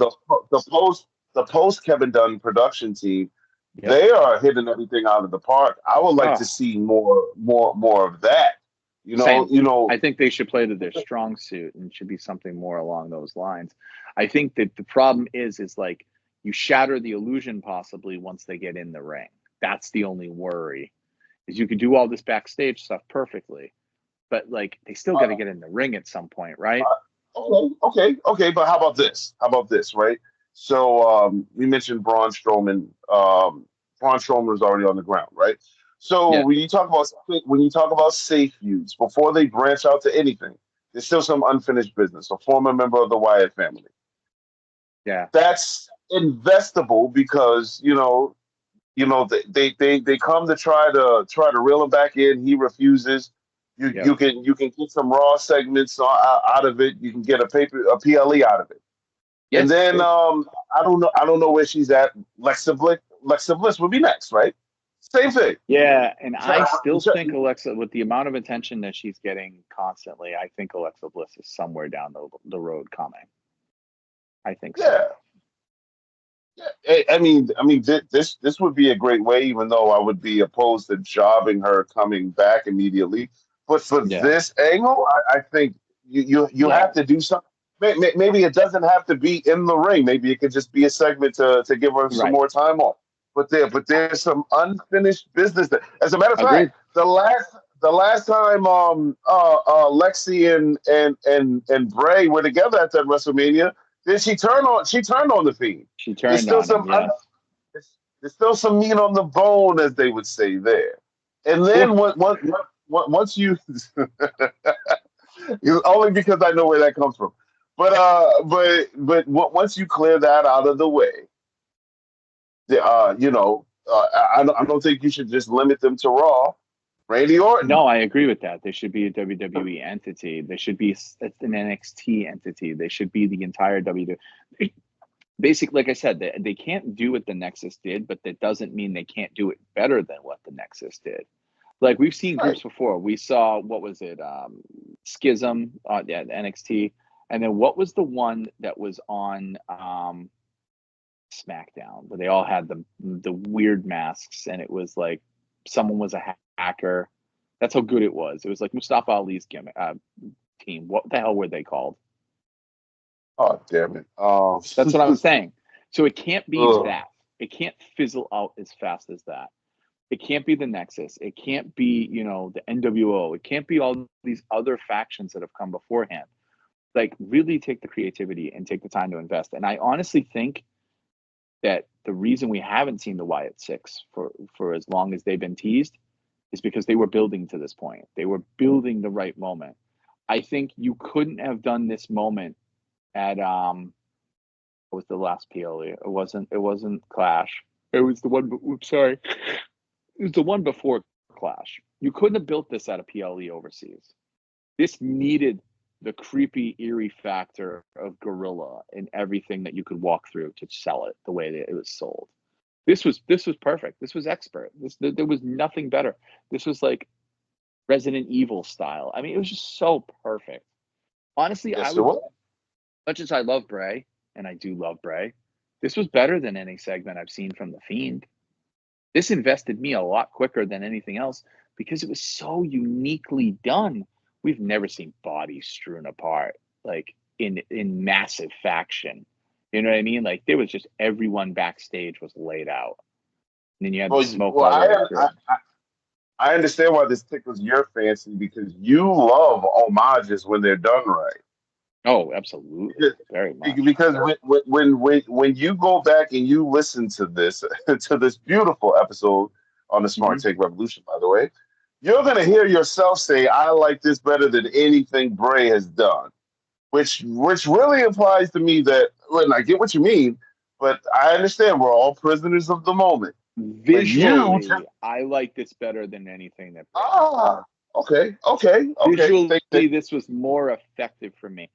The post Kevin Dunn production team, They are hitting everything out of the park. I would like to see more of that. Same. You know. I think they should play to their strong suit and should be something more along those lines. I think that the problem is like you shatter the illusion possibly once they get in the ring. That's the only worry. Is you can do all this backstage stuff perfectly, but like they still got to get in the ring at some point, right? Okay. But how about this? Right? So we mentioned Braun Strowman. Braun Strowman is already on the ground, right? So Yeah. when you talk about safe feuds before they branch out to anything, there's still some unfinished business. A former member of the Wyatt family. Yeah. That's investable because they come to try to reel him back in. He refuses. You can get some Raw segments out of it. You can get a PLE out of it. Yeah, and then I don't know where she's at. Alexa Bliss would be next, right? Same thing. Yeah, and I still think Alexa, with the amount of attention that she's getting constantly, I think Alexa Bliss is somewhere down the road coming. I think so. Yeah. I mean, this would be a great way, even though I would be opposed to jobbing her coming back immediately. But for this angle, I think you have to do something. Maybe it doesn't have to be in the ring. Maybe it could just be a segment to give her some more time off. But there's some unfinished business there. As a matter of fact, the last time Lexi and Bray were together at that WrestleMania, then she turned on the Fiend. She turned on him. There's still some meat on the bone, as they would say there. And then once you only because I know where that comes from. But once you clear that out of the way, I don't think you should just limit them to Raw. Randy Orton. No, I agree with that. They should be a WWE entity. They should be an NXT entity. They should be the entire WWE. Basically, like I said, they can't do what the Nexus did, but that doesn't mean they can't do it better than what the Nexus did. Like we've seen groups before. We saw, what was it? Schism on NXT. And then what was the one that was on SmackDown where they all had the weird masks and it was like someone was a hacker. That's how good it was. It was like Mustafa Ali's gimmick team. What the hell were they called? Oh, damn it. That's what I was saying. So it can't be that. It can't fizzle out as fast as that. It can't be the Nexus. It can't be, the NWO. It can't be all these other factions that have come beforehand. Like, really take the creativity and take the time to invest. And I honestly think that the reason we haven't seen the Wyatt Six for as long as they've been teased is because they were building to this point. They were building the right moment. I think you couldn't have done this moment at what was the last PLE? It wasn't Clash. It was the one. Oops, sorry. It was the one before Clash. You couldn't have built this at a PLE overseas. This needed the creepy, eerie factor of Gorilla and everything that you could walk through to sell it the way that it was sold. This was perfect. This was expert. There was nothing better. This was like Resident Evil style. I mean, it was just so perfect. Honestly, much as I love Bray, and I do love Bray, this was better than any segment I've seen from The Fiend. This invested me a lot quicker than anything else because it was so uniquely done. We've never seen bodies strewn apart, like in massive faction. You know what I mean? Like there was just everyone backstage was laid out. And then you had the smoke. I understand why this tickles your fancy because you love homages when they're done right. Oh, absolutely. Very much. Because when you go back and you listen to this beautiful episode on the Smart Take Revolution, by the way, you're going to hear yourself say, I like this better than anything Bray has done, which really implies to me that, and I get what you mean, but I understand we're all prisoners of the moment. Visually, I like this better than anything that Bray Okay. Visually, this was more effective for me.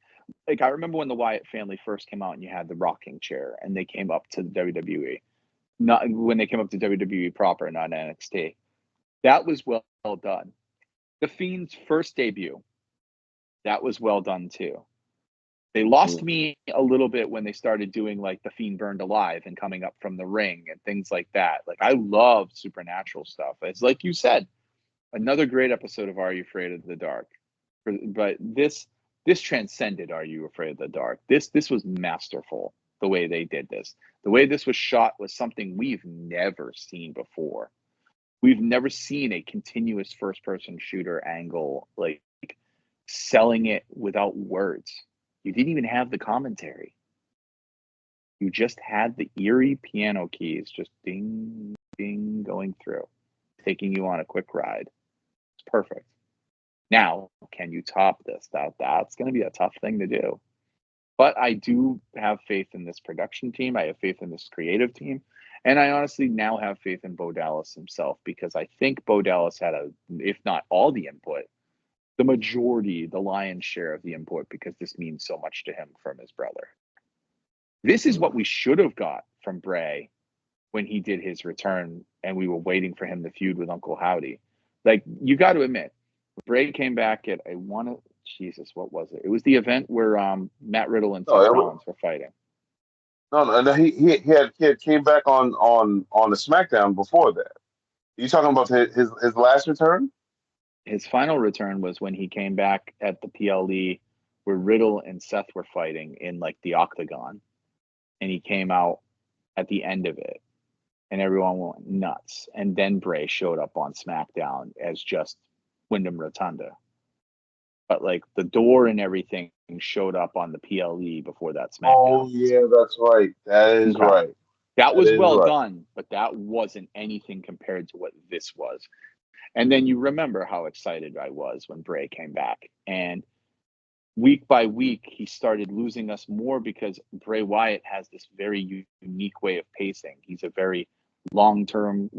Like, I remember when the Wyatt family first came out and you had the rocking chair and they came up to the WWE. Not when they came up to WWE proper, not NXT. That was well done. The Fiend's first debut, that was well done too. They lost me a little bit when they started doing like the Fiend burned alive and coming up from the ring and things like that. Like I love supernatural stuff. It's like you said, Another great episode of Are You Afraid of the Dark? But this transcended Are You Afraid of the Dark? This was masterful, the way they did this. The way this was shot was something we've never seen before. We've never seen a continuous first-person shooter angle, like selling it without words. You didn't even have the commentary. You just had the eerie piano keys just ding, ding going through, taking you on a quick ride. It's perfect. Now, can you top this? That's going to be a tough thing to do. But I do have faith in this production team. I have faith in this creative team. And I honestly now have faith in Bo Dallas himself, because I think Bo Dallas had if not all the input, the majority, the lion's share of the input, because this means so much to him from his brother. This is what we should have got from Bray when he did his return and we were waiting for him to feud with Uncle Howdy. Like, you got to admit, Bray came back at Jesus, what was it? It was the event where Matt Riddle and Seth Rollins were fighting. No, he had came back on the SmackDown before that. Are you talking about his last return? His final return was when he came back at the PLE where Riddle and Seth were fighting in like the Octagon. And he came out at the end of it, and everyone went nuts. And then Bray showed up on SmackDown as just Wyndham Rotunda. But like the door and everything showed up on the PLE before that SmackDown. Oh yeah, that's right. That is right. That was well done, but that wasn't anything compared to what this was. And then you remember how excited I was when Bray came back. And week by week, he started losing us more because Bray Wyatt has this very unique way of pacing. He's a very long-term,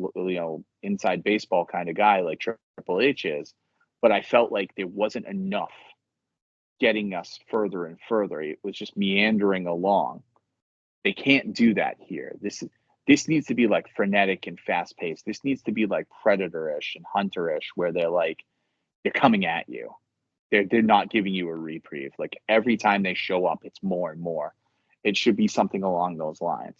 inside baseball kind of guy like Triple H is. But I felt like there wasn't enough getting us further and further. It was just meandering along. They can't do that here. This needs to be like frenetic and fast-paced. This needs to be like Predator-ish and Hunter-ish, where they're coming at you. They're not giving you a reprieve. Like every time they show up, it's more and more. It should be something along those lines.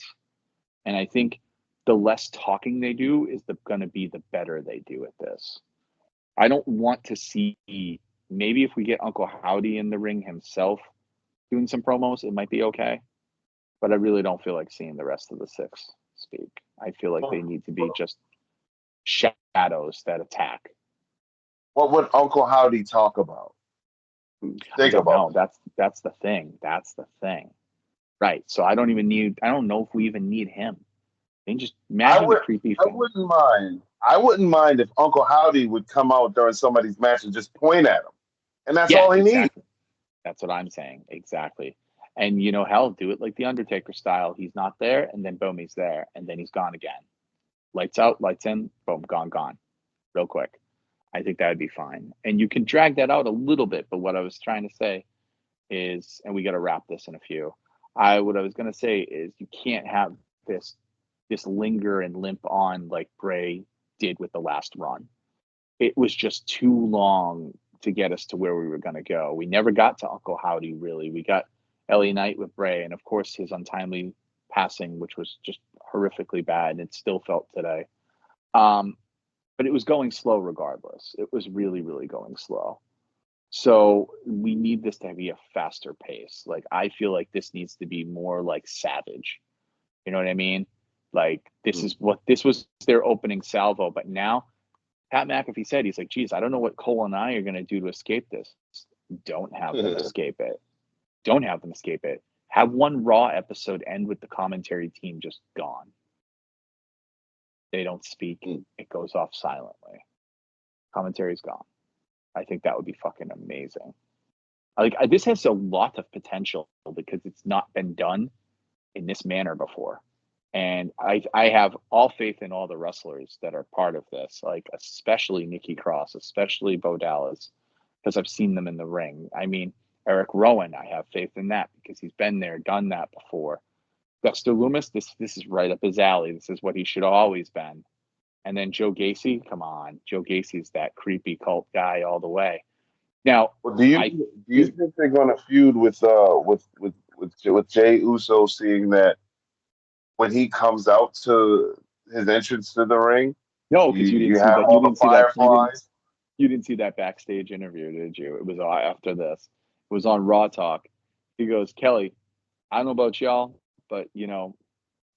And I think the less talking they do is going to be the better they do at this. I don't want to see, maybe if we get Uncle Howdy in the ring himself doing some promos, it might be okay. But I really don't feel like seeing the rest of the six speak. I feel like they need to be just shadows that attack. What would Uncle Howdy talk about? Think about. No, that's the thing. That's the thing. Right. So I don't know if we even need him. And just imagine the creepy thing. I wouldn't mind if Uncle Howdy would come out during somebody's match and just point at him. And that's all he needs. That's what I'm saying. Exactly. And hell, do it like the Undertaker style. He's not there, and then boom, he's there, and then he's gone again. Lights out, lights in, boom, gone. Real quick. I think that would be fine. And you can drag that out a little bit, but what I was trying to say is, and we got to wrap this in a few. What I was going to say is you can't have this linger and limp on like Bray did with the last run. It was just too long to get us to where we were going to go. We never got to Uncle Howdy, really. We got LA Knight with Bray, and of course his untimely passing, which was just horrifically bad, and it still felt today. But it was going slow regardless. It was really, really going slow. So we need this to be a faster pace. Like, I feel like this needs to be more like Savage. You know what I mean? Like, this was their opening salvo. But now, Pat McAfee said, he's like, geez, I don't know what Cole and I are going to do to escape this. Don't have them escape it. Don't have them escape it. Have one Raw episode end with the commentary team just gone. They don't speak. It goes off silently. Commentary's gone. I think that would be fucking amazing. Like, this has a lot of potential because it's not been done in this manner before. And I have all faith in all the wrestlers that are part of this, like especially Nikki Cross, especially Bo Dallas, because I've seen them in the ring. I mean, Eric Rowan, I have faith in that because he's been there, done that before. Dexter Lumis, this is right up his alley. This is what he should have always been. And then Joe Gacy, come on. Joe Gacy's that creepy cult guy all the way. Now, do you think they're going to feud with Jey Uso, seeing that when he comes out to his entrance to the ring? No, because you didn't see all the fireflies. You didn't see that backstage interview, did you? It was after this. It was on Raw Talk. He goes, Kelly, I don't know about y'all, but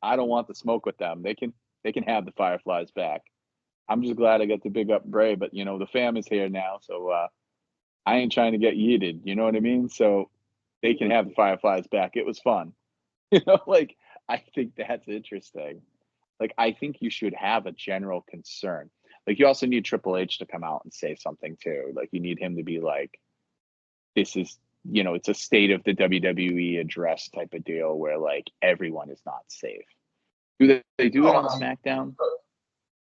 I don't want the smoke with them. They can have the Fireflies back. I'm just glad I got to big up Bray, but the fam is here now, so I ain't trying to get yeeted. You know what I mean? So they can have the Fireflies back. It was fun. Like I think that's interesting. Like I think you should have a general concern. Like you also need Triple H to come out and say something too. Like you need him to be like, this is, it's a state of the WWE address type of deal where like everyone is not safe. Do they do it on SmackDown?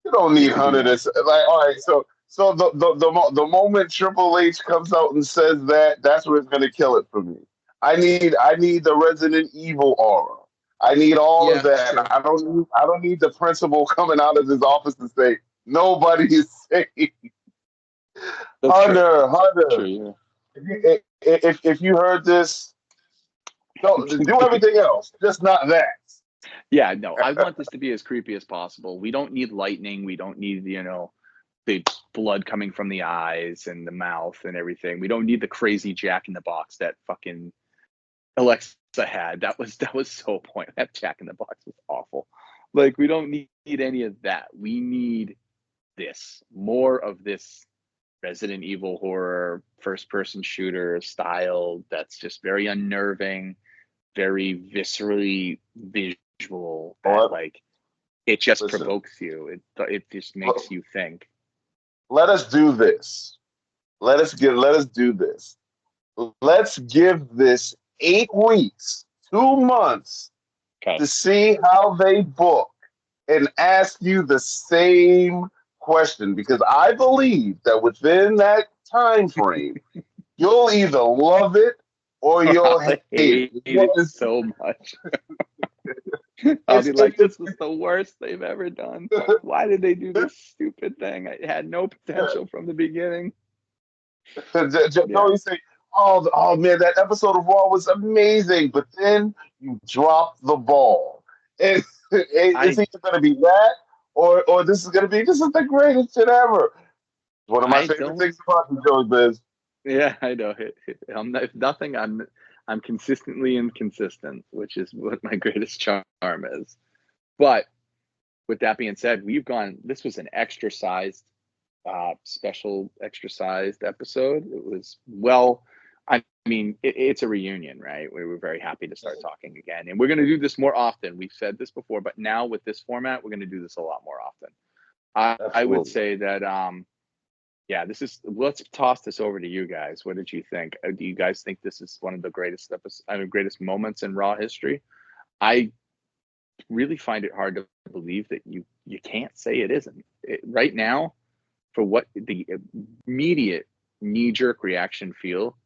You don't need Hunter to like. All right, so the moment Triple H comes out and says that, that's where it's gonna kill it for me. I need the Resident Evil aura. I need all of that. Sure. I don't need the principal coming out of his office to say nobody is safe. Hunter. True, yeah. If you heard this, don't do everything else, just not that. Yeah, no, I want this to be as creepy as possible. We don't need lightning. We don't need, the blood coming from the eyes and the mouth and everything. We don't need the crazy Jack in the Box that fucking Alexa had. That was so pointless. That Jack in the Box was awful. Like, we don't need any of that. We need this. More of this Resident Evil horror, first-person shooter style that's just very unnerving, very viscerally visual, that like it just provokes you. It just makes you think. Let us do this. Let us do this. Let's give this 8 weeks, 2 months to see how they book and ask you the same question, because I believe that within that time frame, you'll either love it or you'll hate it so much. I'll be like, this was the worst they've ever done. Why did they do this stupid thing? It had no potential from the beginning. Joey say, oh man, that episode of Raw was amazing, but then you dropped the ball. It's either going to be that, or this is going to be, this is the greatest shit ever. One of my favorite things about you, Joey Biz. Yeah, I know. If nothing, I'm consistently inconsistent, which is what my greatest charm is. But with that being said, this was an extra-sized, special extra-sized episode. It was, it's a reunion, right? We were very happy to start talking again. And we're going to do this more often. We've said this before, but now with this format, we're going to do this a lot more often. I would say that, let's toss this over to you guys. What did you think? Do you guys think this is one of the greatest greatest moments in Raw history? I really find it hard to believe that you can't say it isn't. Right now, for what the immediate knee-jerk reaction feel,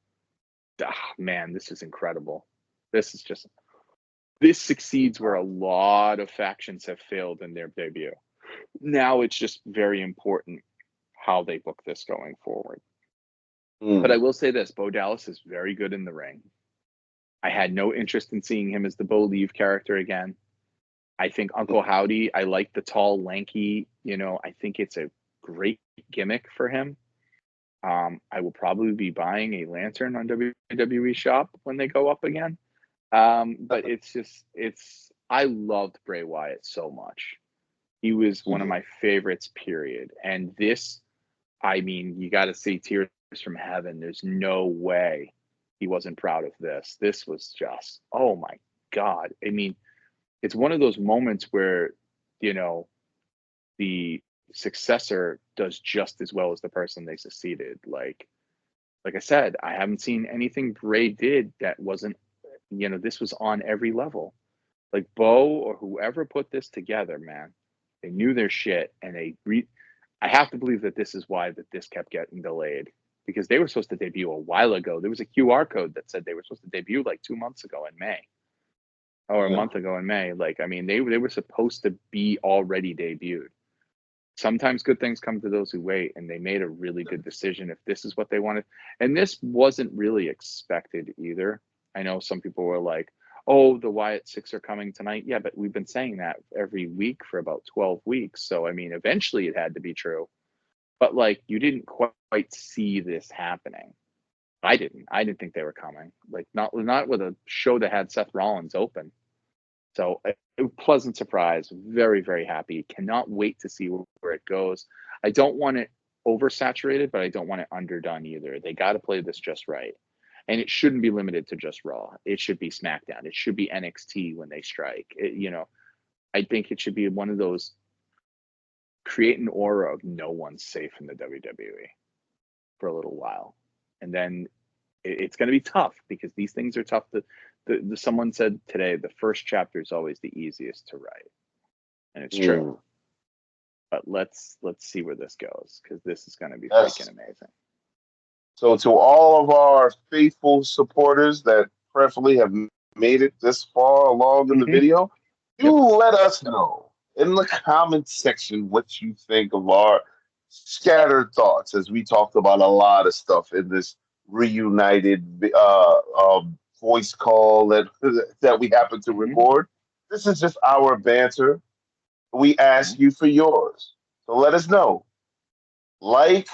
man, this is incredible. This succeeds where a lot of factions have failed in their debut. Now it's just very important how they book this going forward. But I will say this, Bo Dallas is very good in the ring. I had no interest in seeing him as the Bo Leave character again. I think Uncle Howdy, I like the tall, lanky, I think it's a great gimmick for him. I will probably be buying a lantern on WWE Shop when they go up again. But I loved Bray Wyatt so much. He was one of my favorites, period. And this, you got to see tears from heaven. There's no way he wasn't proud of this. This was just, oh my God. It's one of those moments where, the successor does just as well as the person they succeeded. Like I said, I haven't seen anything Bray did that wasn't, this was on every level. Like Bo or whoever put this together, man, they knew their shit, and I have to believe that this is why this kept getting delayed, because they were supposed to debut a while ago. There was a QR code that said they were supposed to debut like 2 months ago in May, or a month ago in May. They were supposed to be already debuted. Sometimes good things come to those who wait, and they made a really good decision if this is what they wanted. And this wasn't really expected either. I know some people were like, oh, the Wyatt 6 are coming tonight. Yeah, but we've been saying that every week for about 12 weeks. So, eventually it had to be true. but like you didn't quite see this happening. I didn't think they were coming. Like not with a show that had Seth Rollins open. So a pleasant surprise. Very, very happy. Cannot wait to see where it goes. I don't want it oversaturated, but I don't want it underdone either. They got to play this just right. And it shouldn't be limited to just Raw. It should be SmackDown. It should be NXT when they strike. I think it should be one of those create an aura of no one's safe in the WWE for a little while. And then it's going to be tough because these things are tough to someone said today, the first chapter is always the easiest to write. And it's true. But let's see where this goes because this is going to be freaking amazing. So to all of our faithful supporters that prayerfully have made it this far along in the video, let us know in the comments section what you think of our scattered thoughts as we talked about a lot of stuff in this reunited voice call that we happen to record. This is just our banter. We ask you for yours. So let us know. Like,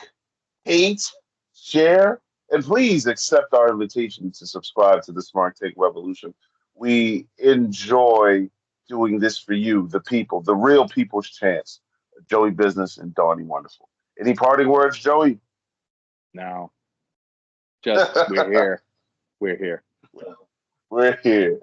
hate, share, and please accept our invitation to subscribe to the Smart Take Revolution. We enjoy doing this for you, the people, the real people's chance. Joey Business and Donnie Wonderful. Any parting words, Joey? No. Just we're here. We're here. We're here.